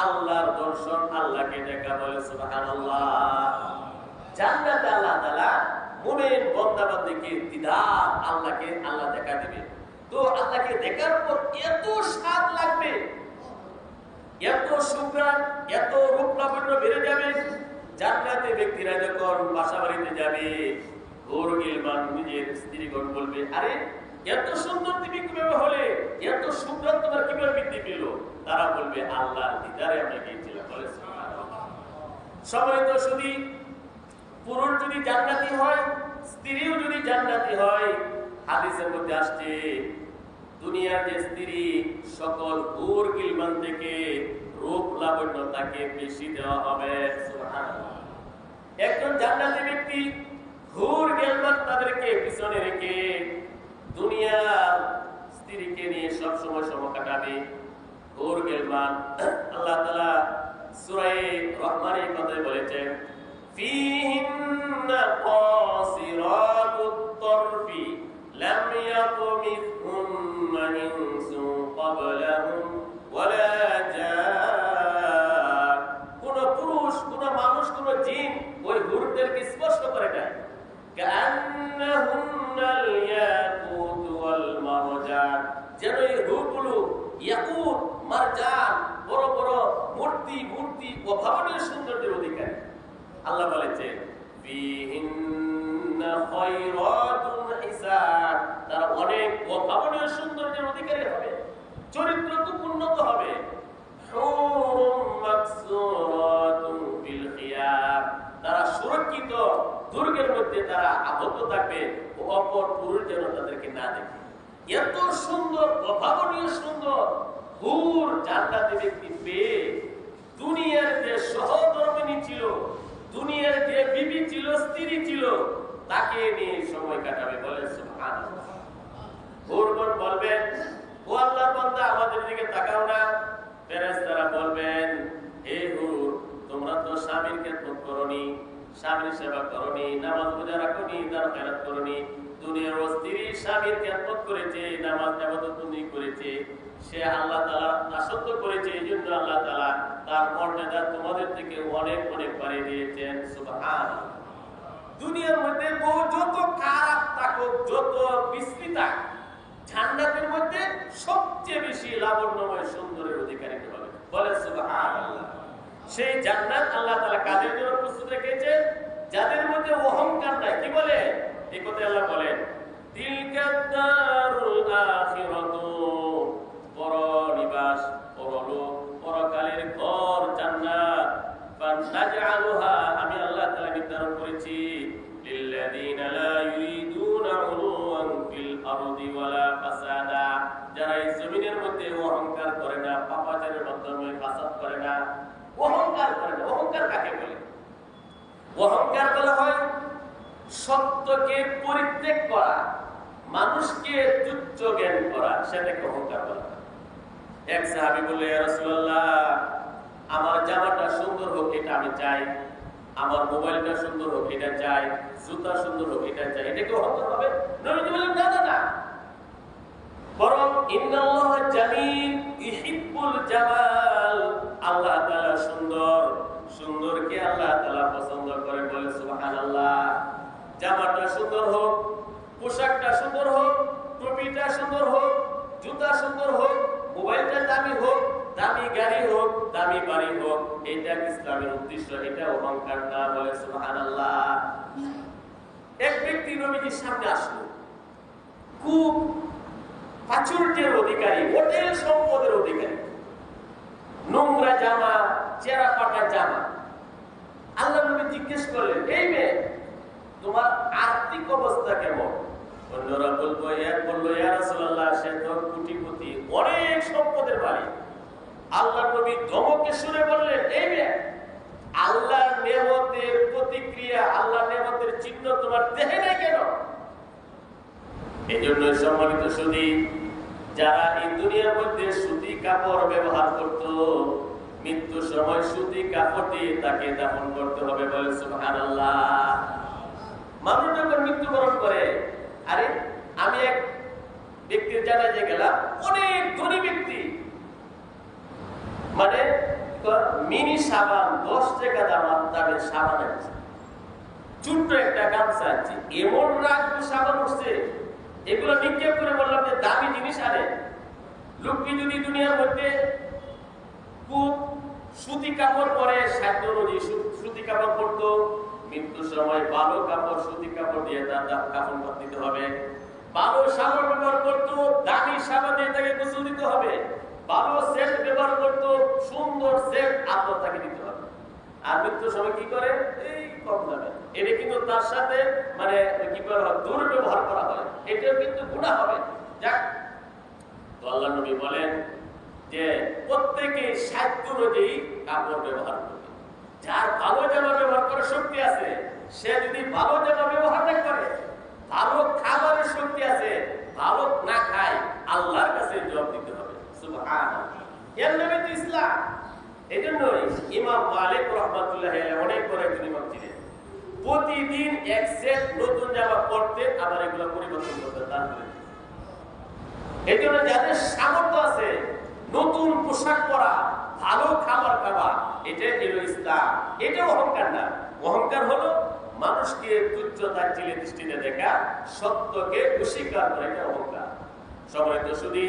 আল্লাহর দর্শন, আল্লাহকে দেখা। বলে সুবহানাল্লাহ। জান্নাতে আল্লাহ তাআলা মুমিন বান্দা বান্দীকে দিদার, আল্লাহকে আল্লাহ দেখা দিবে। তো আল্লাহকে দেখার পর এত স্বাদ লাগবে, এত সুঘ্রাণ, এত রূপ লাবণ্য বেড়ে যাবে। জান্নাতে ব্যক্তিরা যখন বাসা বাড়িতে যাবে, হুর গিলমান নিজের স্ত্রীগণ বলবে আরে এত সুন্দর তুমি কিভাবে হলে, এত সুঘ্রাণ তোমার কিভাবে বৃদ্ধি পেল? তারা বলবে আল্লাহর দিদারে আমরা গিয়েছিলাম। বলে সুবহানাল্লাহ। সবাই তো শুধু পুরুষ যদি জান্নাতি হয়, স্ত্রীও যদি জান্নাতি হয়, হাদিসের মধ্যে আসছে দুনিয়ার যে স্ত্রী সকল হুর গিলমান থেকে রূপ লাবণ্য তাকে বেশি দেওয়া হবে। সুবহানাল্লাহ। একজন জান্নাতি ব্যক্তি হুর গিলমান তাদেরকে পিছনে রেখে দুনিয়ার স্ত্রীকে নিয়ে সব সময় সময় কাটাবে। হুর গিলমান আল্লাহ তাআলা সূরা রহমানের কথায় বলেছেন ফীহিন্না কাসিরাতুত তারফি লাম ইয়াতমিথহুন্না ইনসুন ক্বাবলাহুম ওয়ালা জান। কোন পুরুষ, কোন মানুষ, কোন জিন ওই হুরদেরকে স্পর্শ করে নাই। কান্নাহুন্নাল ইয়াকুত ওয়াল মারজান, যেন এই হুরগুলো ইয়াকুত, মারজান, বড় বড় মূর্তি অভাবনীয় সৌন্দর্যের অধিকারী। আল্লাহ বলেছেন ফীহিন্না খায়রাতুন হিসান, তারা অনেক অভাবনীয় সৌন্দর্যের অধিকারী হবে, চরিত্র খুব উন্নত হবে। হুরুম মাকসুরাতুন ফিল খিয়াম, তারা সুরক্ষিত, দুর্গের মধ্যে তারা আবদ্ধ থাকবে, অপর পুরুষ যেন তাদেরকে না দেখে। এত সুন্দর, অভাবনীয় সুন্দর হুর জান্নাতি ব্যক্তি পেয়ে দুনিয়ার যে সহধর্মিণী ছিল, দুনিয়ার যে বিবি ছিল, স্ত্রী ছিল, তাকে নিয়ে সময় কাটাবে। বলে সুবহানাল্লাহ। হুরগণ বলবেন ও আল্লাহর বান্দা আমাদের দিকে তাকাও না। ফেরেশতারা বলবেন হে হুর, তোমরা তো স্বামীর খেদমত করনি, স্বামীর সেবা করনি, নামাজ রোজা রাখনি, দান খেরাত করনি। দুনিয়ার স্ত্রী স্বামীর খেদমত করেছে, নামাজ ইবাদত বন্দেগী করেছে, সে আল্লাহ তাআলা নাসত্ব করেছে, এইজন্য আল্লাহ তাআলা তার মর্যাদা তোমাদের থেকে অনেক অনেক বাড়িয়ে দিয়েছেন। সুবহানাল্লাহ। দুনিয়ার মধ্যে বহু যত খারাপ থাকুক, যত বিস্তৃতা, জান্নাতের মধ্যে সবচেয়ে বেশি লাবণ্যময় সুন্দরের অধিকারী হবে। বলে সুবহানাল্লাহ। সেই জান্নাত আল্লাহ তাআলা কাদের জন্য প্রস্তুত রেখেছেন? যাদের মধ্যে অহংকার নাই। কি বলে এই কথা? আল্লাহ বলেন তিলকাদ দারুল আখিরাতু, পরনিবাস, পরলোক, পরকালের ঘর জান্নাত। ফানাজআলুহা, আমি আল্লাহ তাআলা নির্ধারণ করেছি লিল্লাযিনা লা ইউরিদুনা উলুওয়ান ফিল আরদি ওয়ালা ফাসাদা, যারা এই জমিনের মধ্যে অহংকার করে না, পাপাচারের মাধ্যমে ফাসাদ করে না, অহংকার করে না। অহংকার কাকে বলে? অহংকার বলা হয় সত্যকে পরিত্যাগ করা, মানুষকে তুচ্ছ জ্ঞান করা, সেটাকে অহংকার বলা হয়। এক সাহাবী বলে ইয়া রাসূলুল্লাহ, আমার জামাটা সুন্দর হোক এটা আমি চাই, আমার মোবাইলটা সুন্দর হোক এটা চাই, জুতা সুন্দর হোক এটা চাই, এটা কি অহংকার হবে? নবীজি বলেন না না না, বরং ইন্নাল্লাহা জামিল ইউহিব্বুল জামাল, আল্লাহ তাআলা সুন্দর, সুন্দরকে আল্লাহ তাআলা পছন্দ করেন। বলে সুবহানাল্লাহ। জামাটা সুন্দর হোক, পোশাকটা সুন্দর হোক, টুপিটা সুন্দর হোক, জুতা সুন্দর হোক, মোবাইলটা দামি হোক, দামি গাড়ি হোক, দামি বাড়ি হোক, এটা ইসলামের উদ্দেশ্য, এটা অহংকার না। বলে সুবহানাল্লাহ। এক ব্যক্তি নবীজির সামনে আসলো, খুব প্রাচুর্যের অধিকারী, হোটেল সম্পদের অধিকারী, নোংরা জামা, চেরা পাটা জামা। আল্লাহ নবী জিজ্ঞেস করলেন এই মেয়ে তোমার আর্থিক অবস্থা কেমন? অন্যরা বললো ইয়া রাসূলুল্লাহ, সে তো কোটিপতি, অনেক সম্পদের মালিক। আল্লাহ নবী ধমকে সুরে বললেন, এই মেয়ে, আল্লাহর নেমতের প্রতিক্রিয়া, আল্লাহর নেমতের চিহ্ন তোমার দেহে নাই কেন? এই জন্য সম্মানিত সুধী, যারা এই দুনিয়ার মধ্যে সুতি কাপড় ব্যবহার করত, মৃত্যুর সময় সুতি কাপড় দিয়ে তাকে দাফন করতে হবে, বলে সুবহানাল্লাহ। মানুষ যখন মৃত্যুবরণ করে, আরে আমি এক ব্যক্তির জানাজায় গেলাম, অনেক ধনী ব্যক্তি, মানে মিনি সাবান 10 টাকা দামের সাবান আছে, ছোট্ট একটা গামছা আছে, এমন রাগ সাবান উঠছে, এগুলো নিক্ষেপ করে বললাম যে দামি জিনিস আনে। লোকটি যদি দুনিয়ার মধ্যে খুব সুতি কাপড় পরে, সাধ্য অনুযায়ী সুতি কাপড় পরতো, মৃত্যুর সময় ভালো কাপড় সুতি কাপড় দিয়ে তার কাফন দিতে হবে। ভালো সাবান ব্যবহার করতো, দামি সাবান দিয়ে তাকে গোসল দিতে হবে। ভালো সেট ব্যবহার করতো, সুন্দর সেট আতর তাকে দিতে হবে। আর মৃত্যুর সময় কি করে? এই কম দামে, এটা কিন্তু তার সাথে মানে কি করা হয়, দুর্ব্যবহার করা হয়, এটাও কিন্তু গুনাহ হবে। যাক, তো আল্লাহ নবী বলেন যে প্রত্যেকে সাধ্য অনুযায়ী কাপড় ব্যবহার করবে। যার ভালো জামা ব্যবহার করার শক্তি আছে, সে যদি ভালো জামা ব্যবহার না করে, ভালো খাবারের শক্তি আছে, ভালো না খায়, আল্লাহর কাছে জবাব দিতে হবে। সুবহানাল্লাহ, এর নামে তো ইসলাম। এজন্যই ইমাম মালিক রাহমাতুল্লাহি আলাইহি অনেক বড় একজন ইমাম ছিলেন, প্রতিদিন এক সেট নতুন জামা পরতেন, আবার এগুলো পরিবর্তন করতেন দান করে। এজন্য যাদের সামর্থ্য আছে নতুন পোশাক পরা, ভালো খাবার খাওয়া, এটাই হলো ইসলাম। এটা অহংকার না। অহংকার হলো মানুষকে তুচ্ছ তাচ্ছিল্যের দৃষ্টিতে দেখা, সত্যকে অস্বীকার করা, এটা অহংকার। সম্মানিত সুধী,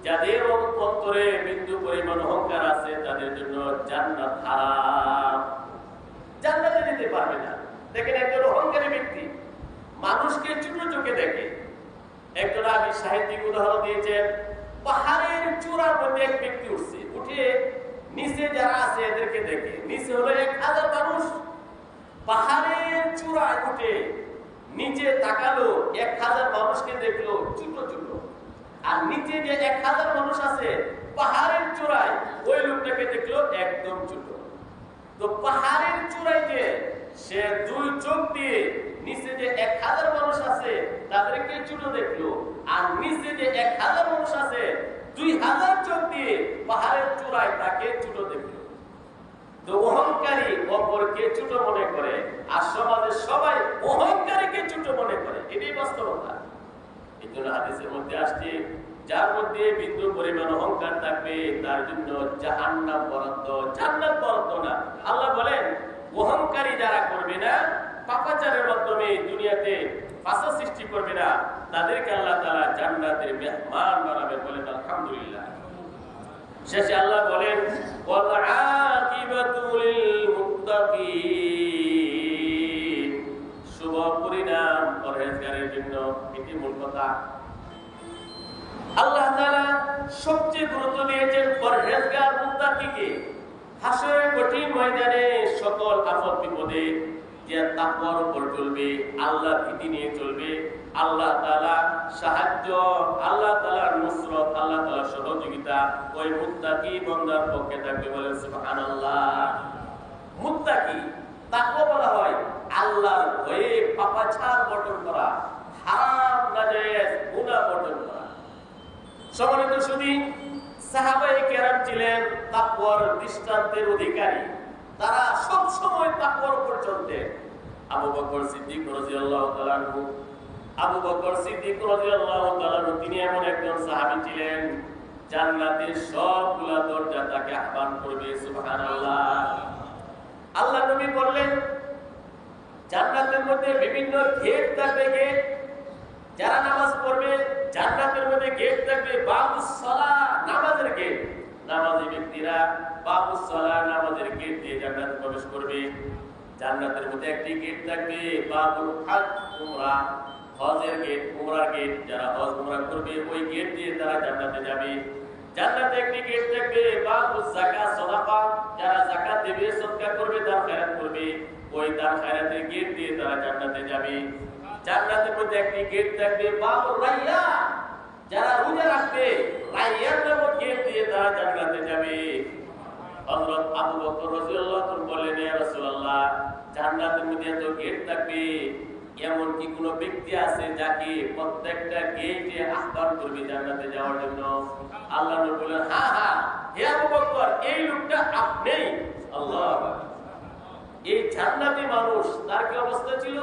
যাদের অন্তরে বিন্দু পরিমাণ অহংকার আছে, তাদের জন্য জান্নাত হারাম, জান্নাতে যেতে পারবে না। দেখেন, একজন অহংকারী ব্যক্তি মানুষকে ছোট চোখে দেখে। একজন আবি সাহিত্যিক উদাহরণ দিয়েছেন, পাহাড়ের চূড়ার মধ্যে এক ব্যক্তি উঠছে, উঠে নিচে যারা আছে এদেরকে দেখে। নিচে হলো 1000 মানুষ, পাহাড়ের চূড়ায় উঠে নিচে তাকালো, 1000 মানুষকে দেখলো ছোট ছোট। আর নিচে যে 1000 মানুষ আছে পাহাড়ের চূড়ায়, ওই লোকটাকে দেখলো একদম ছোট। তো পাহাড়ের চূড়ায় যে সে 2 চোখ দিয়ে নিচে যে 1000 মানুষ আছে তাদেরকে ছোট দেখলো, আর নিচে যে 1000 মানুষ আছে 2000 চোখ দিয়ে পাহাড়ের চূড়ায় তাকে ছোট দেখলো। তো অহংকারী অপরকে ছোট মনে করে, আর সমাজের সবাই অহংকারীকে ছোট মনে করে, এটাই বাস্তবতা। এই জন্য হাদিসের মধ্যে আসছে, যার মধ্যে বিন্দু পরিমাণ অহংকার থাকবে তার জন্য জাহান্নাম বরাদ্দ, জান্নাত বরাদ্দ না। আল্লাহ বলেন, অহংকারী যারা করবে না, পাপাচারের মাধ্যমে দুনিয়াতে ফাসাদ সৃষ্টি করবে না, তাদেরকে আল্লাহ তাআলা জান্নাতের মেহমান বানাবেন। বলেন আলহামদুলিল্লাহ। শেষে আল্লাহ বলেন, ওয়াল আকিবাতু লিল মুত্তাকিন, শুভ পরিণাম পরহেজগারের জন্য। এটি মূল কথা। আল্লাহ তাআলা সবচেয়ে গুরুত্ব দিয়েছেন পরহেজগার মুত্তাকিকে। হাসরের কঠিন ময়দানে সকল আপদ বিপদে যে তাকওয়ার উপর চলবে, আল্লাহ ভীতি নিয়ে চলবে, আল্লাহ তাআলা সাহায্য, আল্লাহ তাআলার নুসরত, আল্লাহ তাআলার সহযোগিতা ওই মুত্তাকি বান্দার পক্ষে থাকবে। বলেন সুবহানাল্লাহ। মুত্তাকি, তাকওয়া বলা হয় আল্লাহর ভয়ে পাপাচার বর্জন করা, হারাম নাজায়েজ গুনাহ বর্জন করা। সম্মানিত সুধী, সাহাবায়ে কেরাম ছিলেন তাকওয়ার দৃষ্টান্তের অধিকারী। তারা সব সময় তাকওয়ার উপর চলতেন। আবু বকর সিদ্দিক রাদিয়াল্লাহু তাআলা আনহু, আবু বকর সিদ্দিক রাদিয়াল্লাহু তাআলা আনহু তিনি এমন একজন সাহাবী ছিলেন, জান্নাতের সবগুলা দরজা তাকে আহ্বান করবে। সুবহানাল্লাহ। আল্লাহ নবী বললেন, জান্নাতের মধ্যে বিভিন্ন গেট থাকবে। গেট, যারা নামাজ পড়বে জান্নাতের মধ্যে গেট থাকবে, বাবুস সালাহ, নামাজের গেট। নামাজি ব্যক্তিরা বাবুস সালাহ, নামাজের গেট দিয়ে জান্নাতে প্রবেশ করবে। জান্নাতের মধ্যে একটি গেট থাকবে, বাবুল হজ, উমরাহ, হজের গেট, উমরার গেট। যারা হজ উমরাহ করবে ওই গেট দিয়ে তারা জান্নাতে যাবে। জান্নাতে একটি গেট থাকবে, বাবুস যাকাত, সাদাকা, যারা যাকাত দেবে, সদকা করবে, দান খয়রাত করবে, ওই দান খয়রাতের গেট দিয়ে তারা জান্নাতে যাবে। জান্নাতের মধ্যে একটি গেট থাকবে, বাবুর রায়্যান, যারা রোজা রাখবে রায়্যান নামক গেট দিয়ে তারা জান্নাতে যাবে। হযরত আবু বকর রাদিয়াল্লাহু আনহু বললেন, ইয়া রাসূলুল্লাহ, জান্নাতের মধ্যে এত গেট থাকবে, এমন কি কোনো ব্যক্তি আছে যাকে প্রত্যেকটা গেটে আহ্বান করবে জান্নাতে যাওয়ার জন্য? আল্লাহ নবী বললেন, হ্যাঁ হ্যাঁ হে আবু বকর, এই লোকটা আপনিই। আল্লাহু আকবার। এই জান্নাতি মানুষ, তার কি অবস্থা ছিল?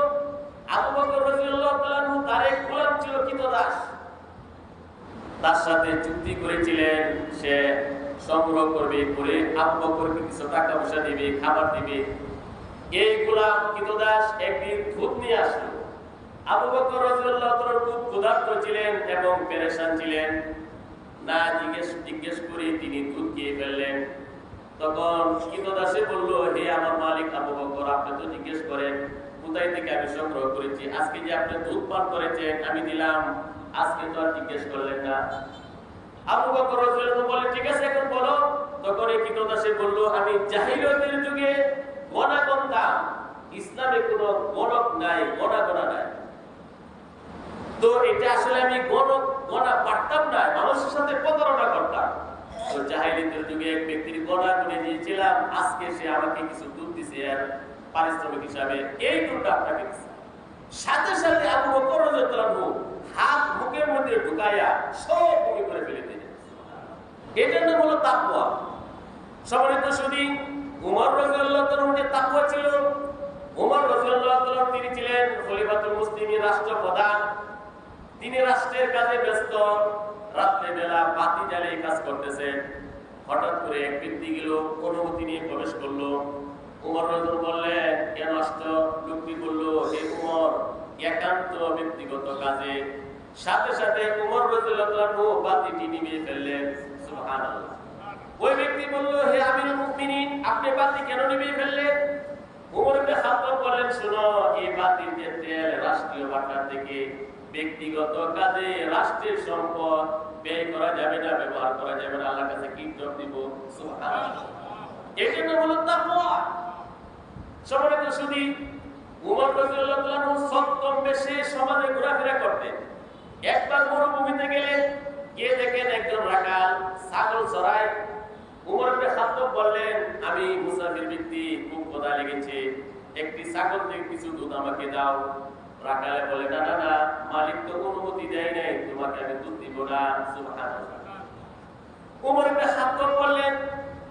আবু বকর রাদিয়াল্লাহু তাআলা আনহু তার এক গোলাম ছিল কৃতদাস, তার সাথে চুক্তি করেছিলেন সে সংগ্রহ করবে, করে আবু বকরকে কিছু টাকা পয়সা দিবে, খাবার দিবে। এই গোলাম কৃতদাস একদিন দুধ নিয়ে আসলো। আবু বকর রাদিয়াল্লাহু তাআলা খুব ক্ষুধার্ত ছিলেন এবং পেরেশান ছিলেন, না জিজ্ঞেস করে তিনি দুধ খেয়ে ফেললেন। তখন কৃতদাসে বলল, হে আমার মালিক আবু বকর, আপনি তো জিজ্ঞেস করেন কোথায় থেকে আমি সংগ্রহ করেছি, আজকে যে আপনি দুধ পান করেছেন আমি দিলাম, আজকে তো আর জিজ্ঞেস করলেন না। আবু বকর রাদিয়াল্লাহু আনহু বলে, ঠিক আছে এখন বলো। তখন এই কৃতদাসে বলল, আমি জাহিলিয়াতের যুগে গণা করতাম, ইসলামে কোনো গণক নাই, গণা নাই, তো এটা আসলে আমি গণা পারতাম না, মানুষের সাথে প্রতারণা করতাম। তো জাহিলিয়াতের যুগে এক ব্যক্তির গণা করে দিয়েছিলাম, আজকে সে আমাকে কিছু দুধ দিছে আর পারিশ্রমিক হিসাবে এই দুধটা আপনাকে দিছে। সাথে সাথে আবু বকর রাদিয়াল্লাহু আনহু হাত মুখের মধ্যে ঢুকাইয়া সব বমি করে ফেলে দিলেন। এটার নাম হলো তাকওয়া। সম্মানিত সুধী, উমর রাদিয়াল্লাহু তাআলার যে তাকওয়া ছিল, উমর রাদিয়াল্লাহু তাআলা তিনি ছিলেন খলিফাতুল মুসলিমিন, রাষ্ট্রপ্রধান। তিনি রাষ্ট্রের কাজে ব্যস্ত, রাত্রে বেলা বাতি জ্বালিয়ে কাজ করতেছেন। হঠাৎ করে এক ব্যক্তি গেল, অনুমতি নিয়ে প্রবেশ করলো। উমর রাদিয়াল্লাহু বললেন, কেন আসছো? লোকটি বলল, হে উমর, একান্ত ব্যক্তিগত কাজে। সাথে সাথে উমর রাদিয়াল্লাহু বাতিটি নিভিয়ে ফেললেন। সুবহানাল্লাহ। ওই ব্যক্তি বলল, হে আমিরুল মুমিনিন, আপনি বাতি কেন নিভিয়ে ফেললেন? উমর ইবনে খাত্তাব বলেন, শুনো, এই বাতির যে তেল রাষ্ট্রীয় ভান্ডার থেকে ব্যক্তিগত কাজে রাষ্ট্রের সম্পদ ব্যয় করা যাবে না, ব্যবহার করা যাবে না, আল্লাহর কাছে কি জবাব দিব? সুবহানাল্লাহ। এজন্য হলো তাকওয়া। সম্মানিত সুধী, উমর রাদিয়াল্লাহু তাআলা সপ্তম বেশে সমাজে ঘোরাফেরা করতেন। একবার মরুভূমিতে গেলেন, গিয়ে দেখেন একজন রাখাল ছাগল চড়ায়। উমর ইবনে খাত্তাব বললেন, আমি মুসাফির ব্যক্তি, খুব ক্ষুধা লেগেছে, একটি ছাগল থেকে কিছু দুধ আমাকে দাও। রাখালে বলে, না না না, মালিক তো অনুমতি দেয় নাই, তোমাকে আমি দুধ দিব না। সুবহানাল্লাহ। উমর ইবনে খাত্তাব বললেন,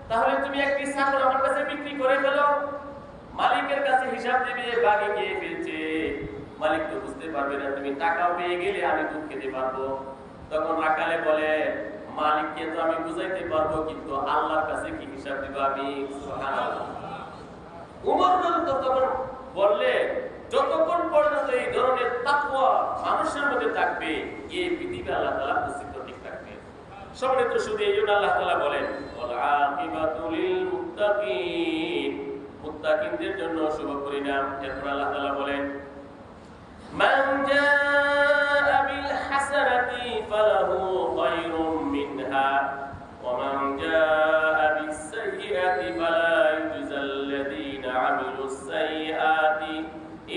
তাহলে তুমি একটি ছাগল আমার কাছে বিক্রি করে ফেলো, মালিকের কাছে হিসাব দিবে, বাগে গিয়ে ফেলছে, মালিক তো বুঝতে পারবে না, তুমি টাকাও পেয়ে গেলে আমি দুধ খেতে পারবো। তখন রাখালে বলে, মালিককে তো আমি বুঝাইতে পারবো, কিন্তু আল্লাহর কাছে কি হিসাব দিব আমি? সুবহানাল্লাহ। উমর তখন বললে, যতক্ষণ পর্যন্ত এই ধরনের তাকওয়া মানুষের মধ্যে থাকবে, এই পৃথিবী আল্লাহ তাআলা প্রসিদ্ধ ঠিক থাকবে। সম্মানিত শুধু এই জন্য আল্লাহ তাআলা বলেন, ওয়াল আকিবাতু লিল মুত্তাকিন, মুত্তাকিনদের জন্য শুভ পরিণাম। এরপর আল্লাহ তাআলা বলেন, মান জাআ বিল হাসানাতি ফালাহু খায়রুম মিনহা ওয়া মান জাআ বিস সাইয়্যাতি ফালা ইউজাল্লাযীনা আমিলুস সাইয়্যাতি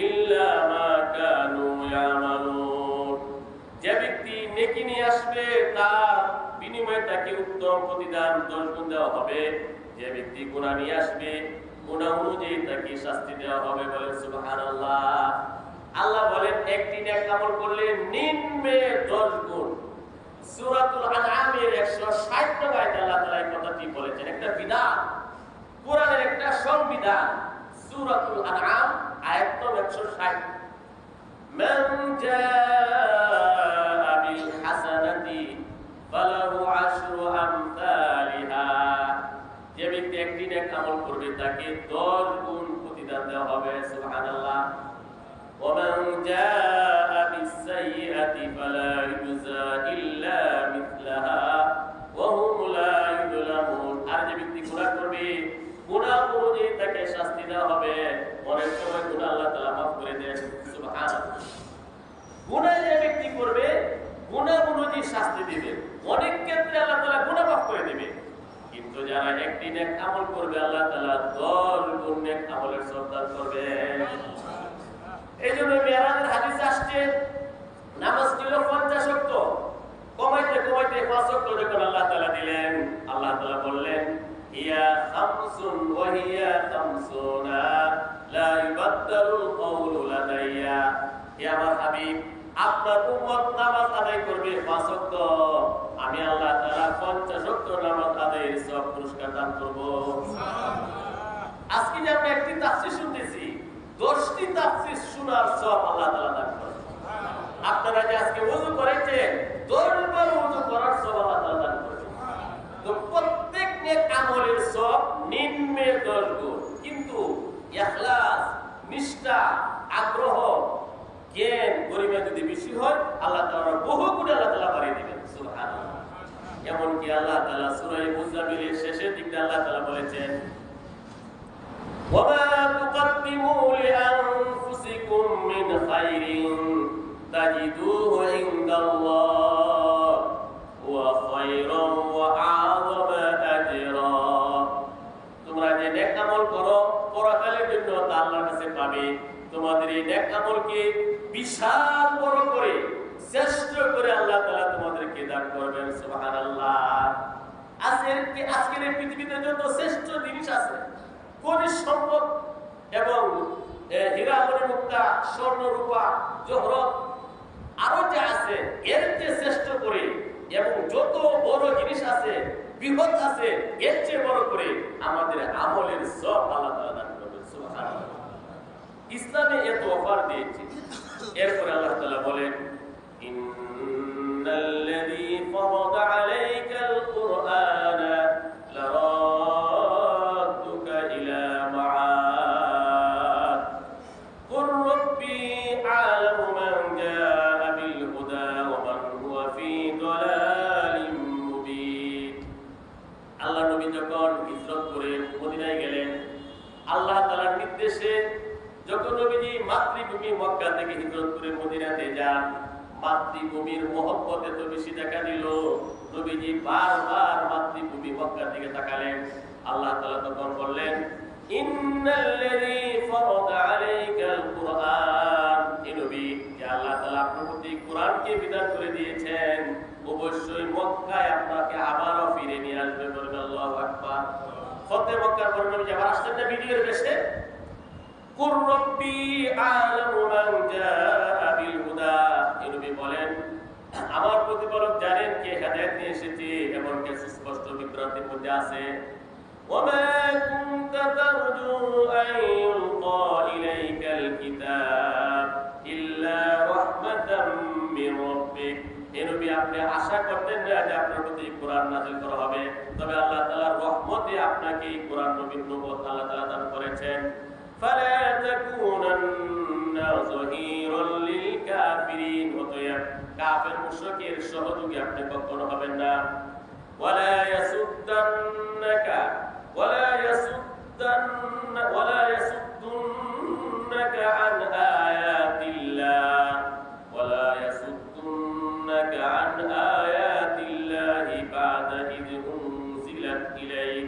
ইল্লা মা কানু ইয়ামালুন। যে ব্যক্তি নেকি নিয়ে আসবে তার বিনিময়ে তাকে উত্তম প্রতিদান 10 গুণ দেওয়া হবে। যে ব্যক্তি গুনাহ নিয়ে আসবে, গুনাহ অনুযায়ী তাকে শাস্তি দেওয়া হবে। বলেন সুবহানাল্লাহ। আল্লাহ বলেন, একটি নেক আমল করলে নিম্নে 10 গুণ। সূরাতুল আনআমের 160 নং আয়াতে আল্লাহ তাআলা এই কথাটি বলেছেন। একটা বিধান, কোরআনের একটা সংবিধান। সূরাতুল আনআম আয়াত নম্বর 160, মান জাআ বিল হাসানাতি ফালাহু আশরু আমসালিহা। যে ব্যক্তি একটি নেক আমল করবে তাকে 10 গুণ প্রতিদান দেওয়া হবে। সুবহানাল্লাহ। ওয়া মান জাআ বিস সাইয়্যাতি ফালা ইউজা ইল্লা মিথলাহা ওয়া হুম লা ইউযলামুন। আর যে ব্যক্তি গুনাহ করবে, গুনাহ অনুযায়ী তাকে শাস্তি দেওয়া হবে। অনেক সময় গুনাহ আল্লাহ তাআলা মাফ করে দেন। সুবহানাল্লাহ। গুনাহ যে ব্যক্তি করবে, গুনাহ অনুযায়ী শাস্তি দিবেন। অনেক ক্ষেত্রে আল্লাহ তাআলা গুনাহ মাফ করে দিবেন। কিন্তু যারা একটি নেক আমল করবে, আল্লাহ তাআলা 10 গুণ নেক আমলের সওয়াব করবেন। এইজন্য মিরাজের হাদিসে আসছে, নামাজ ছিল 50 ওয়াক্ত, কমাইতে কমাইতে 5 ওয়াক্ত যখন আল্লাহ তাআলা দিলেন, আল্লাহ তাআলা বললেন ইয়া খামসুন ওয়া হিয়া খামসুনা লা ইবাদদালুল কওলু লাদাইয়া। ইয়া আমার হাবিব, আপনার উম্মত নামাজ আদায় করবে 5 ওয়াক্ত, আমি আল্লাহ তাআলা 50 ওয়াক্ত নামাজ আদায়ের সব পুরস্কার দান করব। সুবহানাল্লাহ। আজকে যে আমরা একটি তাফসীর শুনতেছি, 10টি তাফসীর শোনার সব আল্লাহ তাআলা দান করেন। আপনারা যে আজকে ওযু করেছেন, 10 বার ওযু করার সব আল্লাহ তাআলা দান করেন। তো প্রত্যেক নেক আমলের সব নিম্নে 10 গুণ, কিন্তু ইখলাস, নিষ্ঠা, আগ্রহ, জ্ঞান, গরিমা যদি বেশি হয়, আল্লাহ তাআলা বহু গুণ আল্লাহ তাআলা বাড়িয়ে দিবেন। সুবহানাল্লাহ। এমন কি আল্লাহ তাআলা সূরা মুজাম্মিলের শেষের দিকে আল্লাহ তাআলা বলেছেন ওয়ামা তুকদ্দিমু লিআনফুসিকুম মিন খাইরিন তাজিদুহু ইনদাল্লাহ ওয়া খায়রান ওয়া আ'যামা আজরা। তোমরা যে নেক আমল করো পরকালের জন্য তা আল্লাহর কাছে পাবে। তোমাদের এই নেক আমলকে বিশাল বড় করে, শ্রেষ্ঠ করে আল্লাহ তাআলা তোমাদেরকে দান করবেন। সুবহানাল্লাহ। আজকের এই পৃথিবীতে যত শ্রেষ্ঠ জিনিস আছে, খনিজ সম্পদ এবং হীরা মণিমুক্তা, স্বর্ণ রূপা জহরত আরো যা আছে, এর চেয়ে শ্রেষ্ঠ করে এবং যত বড় জিনিস আছে, বৃহৎ আছে, এর চেয়ে বড় করে আমাদের আমলের সব আল্লাহ তাআলা দান করবেন। সুবহানাল্লাহ। ইসলামে এত অফার দিয়েছে, এরপরে আল্লাহ তাআলা বলেন ইন্নাল্লাযী ফারাদা আলাইকাল কুরআনা লারাদ্দুকা ইলা মাআদ কুর রাব্বি আ'লামু মান জাআ বিল হুদা ওয়া মান হুয়া ফী দালালিম মুবিন। আল্লাহ নবী যখন হিজরত করে মদিনায় গেলেন, আল্লাহ তাআলার নির্দেশে যখন নবীজি মাতৃভূমি মক্কা থেকে হিজরত করে মদিনাতে যান, মাতৃভূমির মহব্বতে তো বেশি দেখা দিল। নবীজি বারবার মাতৃভূমি মক্কা থেকে তাকালেন। আল্লাহ তাআলা তখন বললেন ইন্নাল্লাযী ফারাদা আলাইকাল কুরআন। এই নবী, যে আল্লাহ তাআলা আপনার প্রতি কোরআনকে বিধান করে দিয়েছেন, অবশ্যই মক্কায় আপনাকে আবারও ফিরে নিয়ে আসবে। বলুন আল্লাহু আকবার। ফতে মক্কার পর নবী আবার আসছেন না ভিডিওর বেশে। কুর রাব্বি আ'লামু মান জাআ বিল হুদা। এই নবী বলেন আমার প্রতিপালক জানেন কে হেদায়েত নিয়ে এসেছে এবং কে সুস্পষ্ট বিভ্রান্তির মধ্যে আছে। ওয়া মা কুনতা তারজু আন ইউলকা ইলাইকাল কিতাব ইল্লা রাহমাতাম মির রাব্বিক। এই নবী আপনি আশা করতেন না যে আপনার প্রতি কোরআন নাযিল করা হবে, তবে আল্লাহ তাআলার রহমতে আপনাকে এই কোরআন নবুয়ত আল্লাহ তাআলা দান করেছেন। فلا تكونن ظهيرا للكافرين। অতএব কাফের মুশরিকের সহযোগী আপনি কখনো হবেন না। ولا يصدنك عن آيات الله بعد إذ أنزلت إليك।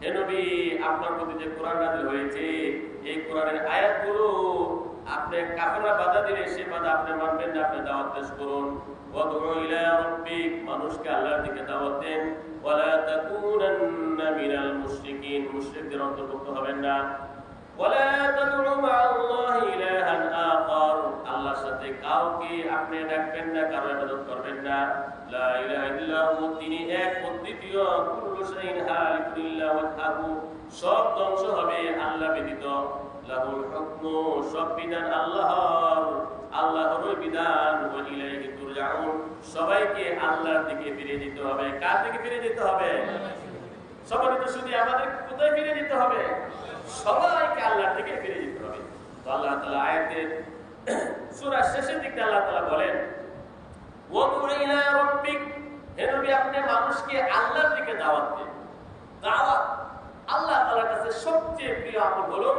হে নবী, আপনার প্রতি যে কোরআন নাযিল হয়েছে, এই কোরআনের আয়াতগুলো আপনি কাফেররা বাধা দিলে সে বাধা আপনি মানবেন না, আপনি দাওয়াত পেশ করুন। ওয়াদউ ইলা রাব্বিক, মানুষকে আল্লাহর দিকে দাওয়াত দেন। ওয়ালা তাকুনান্না মিনাল মুশরিকিন, মুশরিকদের অন্তর্ভুক্ত হবেন না। ওয়ালা তাদউ মা'আল্লাহি ইলাহান আখার, আল্লাহর সাথে কাউকে আপনি ডাকবেন না, কারো ইবাদত করবেন না। লা ইলাহা ইল্লাহু, তিনি এক অদ্বিতীয়। কুল্লু শাইইন হালিকুন ইল্লা ওয়াজহু, সব ধ্বংস হবে আল্লাহ ব্যতীত। লাহুল হুকমু, সব বিধান আল্লাহর, আল্লাহরই বিধান। ওয়া ইলাইহি তুরজাউন, সবাইকে আল্লাহর দিকে ফিরে যেতে হবে। কার দিকে ফিরে যেতে হবে? সবাই তো শুধু আমাদের কোথায় ফিরে যেতে হবে? সবাইকে আল্লাহর দিকে ফিরে যেতে হবে। তো আল্লাহ তাআলা আয়াতের সূরা শেষের দিকে আল্লাহ তাআলা বলেন ওয়াদউ ইলা রাব্বিক, হে নবী আপনি মানুষকে আল্লাহর দিকে দাওয়াত দেন। দাওয়াত আল্লাহ তাআলার কাছে সবচেয়ে প্রিয় আমল হলো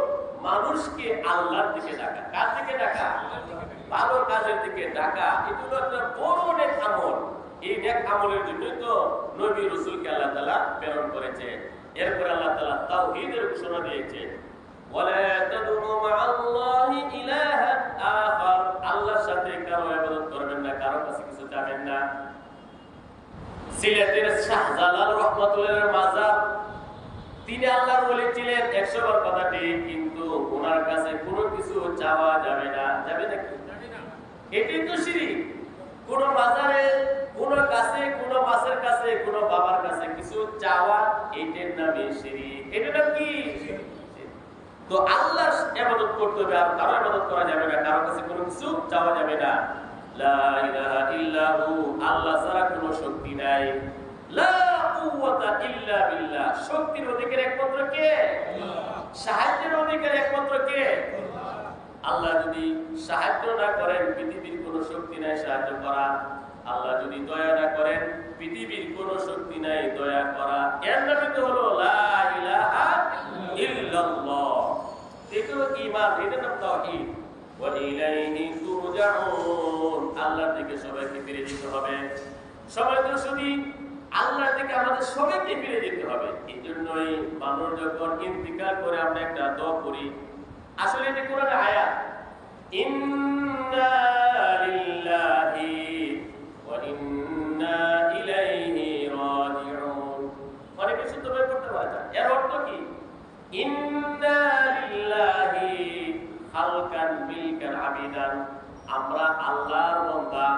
মানুষকে আল্লাহর দিকে ডাকা। কার দিকে ডাকা? ভালো কাজের দিকে ডাকা। এগুলো একটা বড় নেক আমল। এই নেক আমলের জন্যই তো নবী রাসূলকে আল্লাহ তাআলা প্রেরণ করেছেন। এরপর আল্লাহ তাআলা তাওহীদের ঘোষণা দিয়েছেন ওয়ালা তাদউ মা'আল্লাহি ইলাহান আখার, আল্লাহর সাথে কারো ইবাদত করবেন না, কারো কাছে কিছু চাবেন না। সিলেটের শাহজালাল রহমাতুল্লাহর মাজার, তিনি আল্লাহর ওলি ছিলেন 100 বার কথা ঠিক, কিন্তু ওনার কাছে কোনো কিছু চাওয়া যাবে না। যাবে নাকি? এটাই তো শিরক। কোন মাজারে, কোন কাছে, কোন মাছের কাছে, কোন বাবার কাছে কিছু চাওয়া, এটার নামে শিরক। এটার নাম কি? তো আল্লাহর ইবাদত করতে হবে, আর কারো ইবাদত করা যাবে না, কারো কাছে কোনো কিছু চাওয়া যাবে না। লা ইলাহা ইল্লাহু, আল্লাহ ছাড়া কোনো শক্তি নাই। লা কুওয়াতা ইল্লা বিল্লাহ, শক্তির অধিকারী একমাত্র কে? আল্লাহ। সাহায্যের অধিকারী একমাত্র কে? আল্লাহ। আল্লাহ যদি সাহায্য না করেন, পৃথিবীর কোনো শক্তি নাই সাহায্য করা। আল্লাহ যদি দয়া না করেন, পৃথিবীর কোনো শক্তি নাই দয়া করা। এর নামে তো হলো লা ইলাহা ইল্লাল্লাহ। এটা হলো ঈমান, এটা নাম তাওহীদ। ওয়া ইলাইহি তুরজাউন, আল্লাহর দিকে সবাইকে ফিরে যেতে হবে। সবাই তো শুধু আল্লাহর দিকে আমাদের সবাইকে ফিরে যেতে হবে। এই জন্যই মানুষ যখন ইন্তিকাল করে আমরা একটা দোয়া করি, আসলে এটা কোরআনের আয়াত, ইন্না লিল্লাহি ওয়া ইন্না ইলাইহি রাজিউন। অনেকে শুদ্ধ করে পড়তে পারে না। এর অর্থ কি? ইন্না লিল্লাহি খালকান মিলকান আবিদান, আমরা আল্লাহর বান্দা,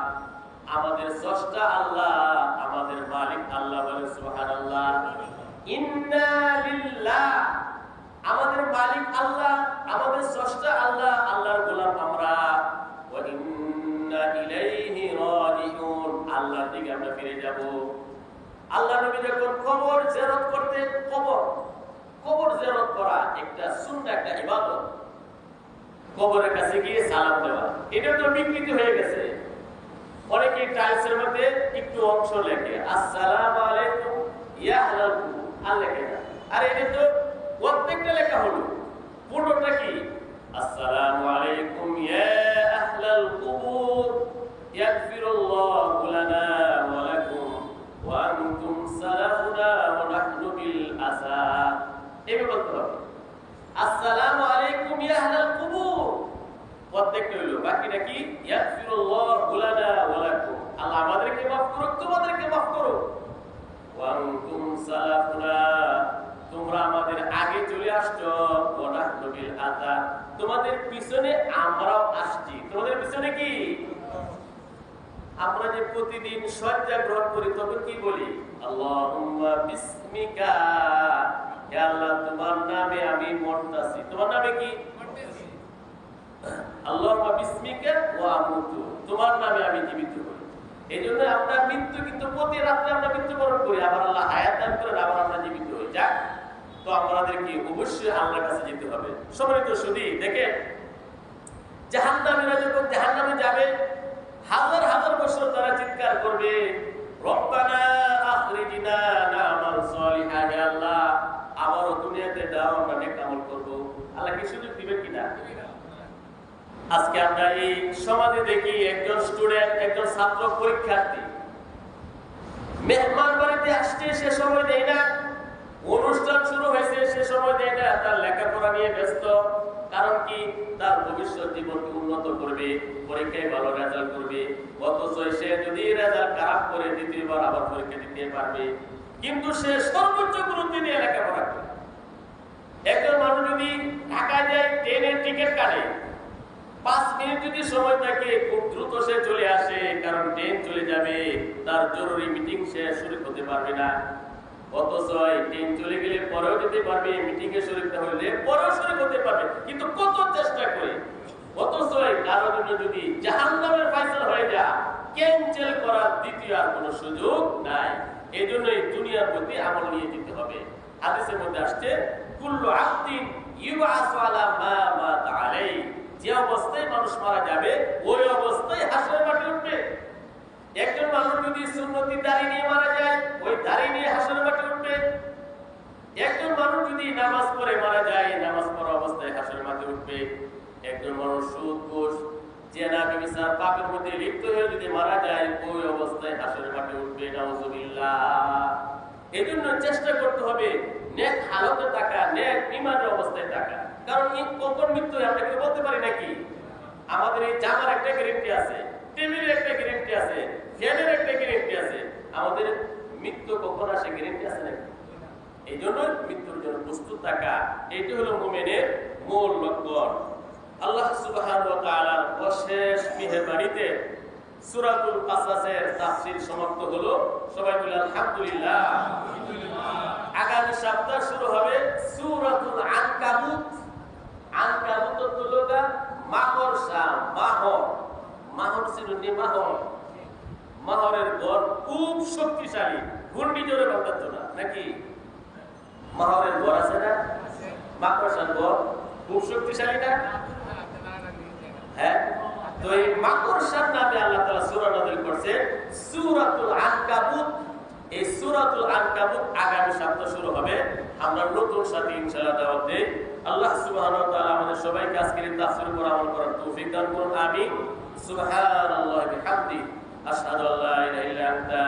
আমাদের স্রষ্টা আল্লাহ, আমাদের মালিক আল্লাহ। বলে সুবহানাল্লাহ। ইন্না লিল্লাহ, আমাদের মালিক আল্লাহ, আমাদের স্রষ্টা আল্লাহ, আল্লাহর গোলাম আমরা। ওয়া ইন্না ইলাইহি রাজিউন, আল্লাহর দিকে আমরা ফিরে যাব। আল্লাহ নবী যখন কবর জিয়ারত করতে, কবর জিয়ারত করা একটা সুন্নাহ, একটা ইবাদত। কবরের কাছে গিয়ে সালাম দেওয়া, এটা তো বিকৃত হয়ে গেছে। অনেকে টাইলসের মধ্যে একটু অংশ লেখে আসসালামু আলাইকুম ইয়া আহলাল কুবুর, আর লেখে না। আর এটা তো প্রত্যেকটা লেখা হলো, পুরোটা কি? আসসালামু আলাইকুম ইয়া আহলাল কুবুর ইয়াগফিরুল্লাহু লানা ওয়া লাকুম ওয়া আনতুম সালাফুনা ওয়া নাহনু বিল আসা। এভাবে বলতে হবে আসসালামু আলাইকুম ইয়া আহলাল কুবুর, প্রত্যেকটা হলো। বাকিটা কি? ইয়াগফিরুল্লাহু লানা ওয়া লাকুম, আল্লাহ আমাদেরকে maaf করুক, তোমাদেরকে maaf করুক। ওয়া আনতুম সালাফুনা, তোমরা আমাদের আগে চলে আসছো। ওয়া নাহনু বিল আতা, তোমাদের পিছনে আমরাও আসছি। তোমাদের পিছনে কি? আমরা যে প্রতিদিন শয্যা গ্রহণ করি, তবে কি বলি? আল্লাহুম্মা বিসমিকা, হে আল্লাহ তোমার নামে আমি মরতাছি। তোমার নামে কি? মরতাছি। আল্লাহুম্মা বিসমিকা ওয়া আমুতু, তোমার নামে আমি জীবিত হই। এইজন্য আমরা মৃত্যু কিন্তু প্রতি রাতে আমরা মৃত্যুবরণ করি, আবার আল্লাহ হায়াত দান করেন, আবার আমরা জীবিত হই। যাক, তো আমাদেরকে অবশ্যই আল্লাহর কাছে যেতে হবে। সম্মানিত সুধী, দেখেন জাহান্নামীরা যখন জাহান্নামে যাবে, হাজার হাজার বছর তারা চিৎকার করবে, রব্বানা আখরিজনা না'মাল সালিহান, হে আল্লাহ আবারও দুনিয়াতে দাও, আমরা নেক আমল করব। আল্লাহ কি সুযোগ দিবেন কিনা? আজকে আমরা এই সমাজে দেখি একজন স্টুডেন্ট, একজন ছাত্র, পরীক্ষার্থী মেহমান বাড়িতে আসছে, সে সময় দেয় না। অনুষ্ঠান শুরু হয়েছে, সে সময় দেয় না। তার লেখাপড়া নিয়ে ব্যস্ত। কারণ কি? তার ভবিষ্যৎ জীবনকে উন্নত করবে, পরীক্ষায় ভালো রেজাল্ট করবে। অথচ সে যদি রেজাল্ট খারাপ করে দ্বিতীয়বার আবার পরীক্ষা দিতে পারবে, কিন্তু সে সর্বোচ্চ গুরুত্ব দিয়ে লেখাপড়া করে। একজন মানুষ যদি ঢাকায় যায়, ট্রেনের টিকিট কাটে, 5 মিনিট যদি সময় থাকে, খুব দ্রুত সে চলে আসে, কারণ ট্রেন চলে যাবে, তার জরুরি মিটিং সে শরীক হতে পারবে না। অথচ ট্রেন চলে গেলে পরেও যেতে পারবে, মিটিং এ শরীক না হলে পরেও শরীক হতে পারবে, কিন্তু কত চেষ্টা করে। অথচ কারো জন্য যদি জাহান্নামের ফয়সালা হয়ে যায়, ক্যান্সেল করার দ্বিতীয় আর কোনো সুযোগ নাই। এই জন্যই দুনিয়ার প্রতি আমল নিয়ে যেতে হবে। হাদিসের মধ্যে আসছে, কুল্লু আবদিন ইউবাসু আলা মা মাতা আলাইহি, যে অবস্থায় মানুষ মারা যাবে ওই অবস্থায় হাসরের মাঠে উঠবে। একজন মানুষ যদি সুন্নতি দাড়ি নিয়ে মারা যায়, ওই দাড়ি নিয়ে হাসরের মাঠে উঠবে। একজন মানুষ যদি নামাজ পড়ে মারা যায়, নামাজ পড়া অবস্থায় হাসরের মাঠে উঠবে। একজন মানুষ সুদ, ঘুষ, জেনা, ব্যভিচার, পাপের মধ্যে লিপ্ত হয়ে যদি মারা যায়, ওই অবস্থায় হাসরের মাঠে উঠবে। নাউযুবিল্লাহ। এজন্য চেষ্টা করতে হবে নেক হালতে থাকা, নেক ঈমানের অবস্থায় থাকা। কারণ কখন মৃত্যু আমরা কি বলতে পারি নাকি? আমাদের এই জামার একটা গ্যারান্টি আছে, টেবিলের একটা গ্যারান্টি আছে, ফ্যানের একটা গ্যারান্টি আছে। আমাদের কখন আসে গ্যারান্টি আছে নাকি? এই জন্য মৃত্যুর জন্য প্রস্তুত থাকা, এটি হলো মুমিনের মূল লক্ষণ। আল্লাহ সুবহানাহু ওয়া তাআলার অশেষ মেহেরবানিতে সূরাতুল কাসাসের তাফসীর সমাপ্ত হলো। সবাই বলি আলহামদুলিল্লাহ। আগামী সপ্তাহ শুরু হবে সূরাতুল আনকাবুত। আনকাবুত হলো মাকড়সা, মাহর। মাহর চিনুনি? মাহরের ঘর খুব শক্তিশালী, ঘূর্ণিঝড়ে বাঁধাচ্ছ না নাকি? মাহরের ঘর আছে না? মাকড়সার ঘর খুব শক্তিশালী না? হ্যাঁ, তো এই মাকড়সার নামে আল্লাহ তাআলা সূরা নাযিল করছে সূরাতুল আনকাবুত। এই সূরাতুল আনকাবুত আগামী সপ্তাহ শুরু হবে। আমরা নতুন সাথে ইনশাআল্লাহ দাওয়াত দেই। আল্লাহ সুবহানাহু ওয়া তাআলা আমাদের সবাইকে আজকের এই তাফসীরের উপর আমল করার তৌফিক দান করুন। আমিন। সুবহানাল্লাহি ওয়া বিহামদিহি আশহাদু আল্লা ইলাহা ইল্লা আনতা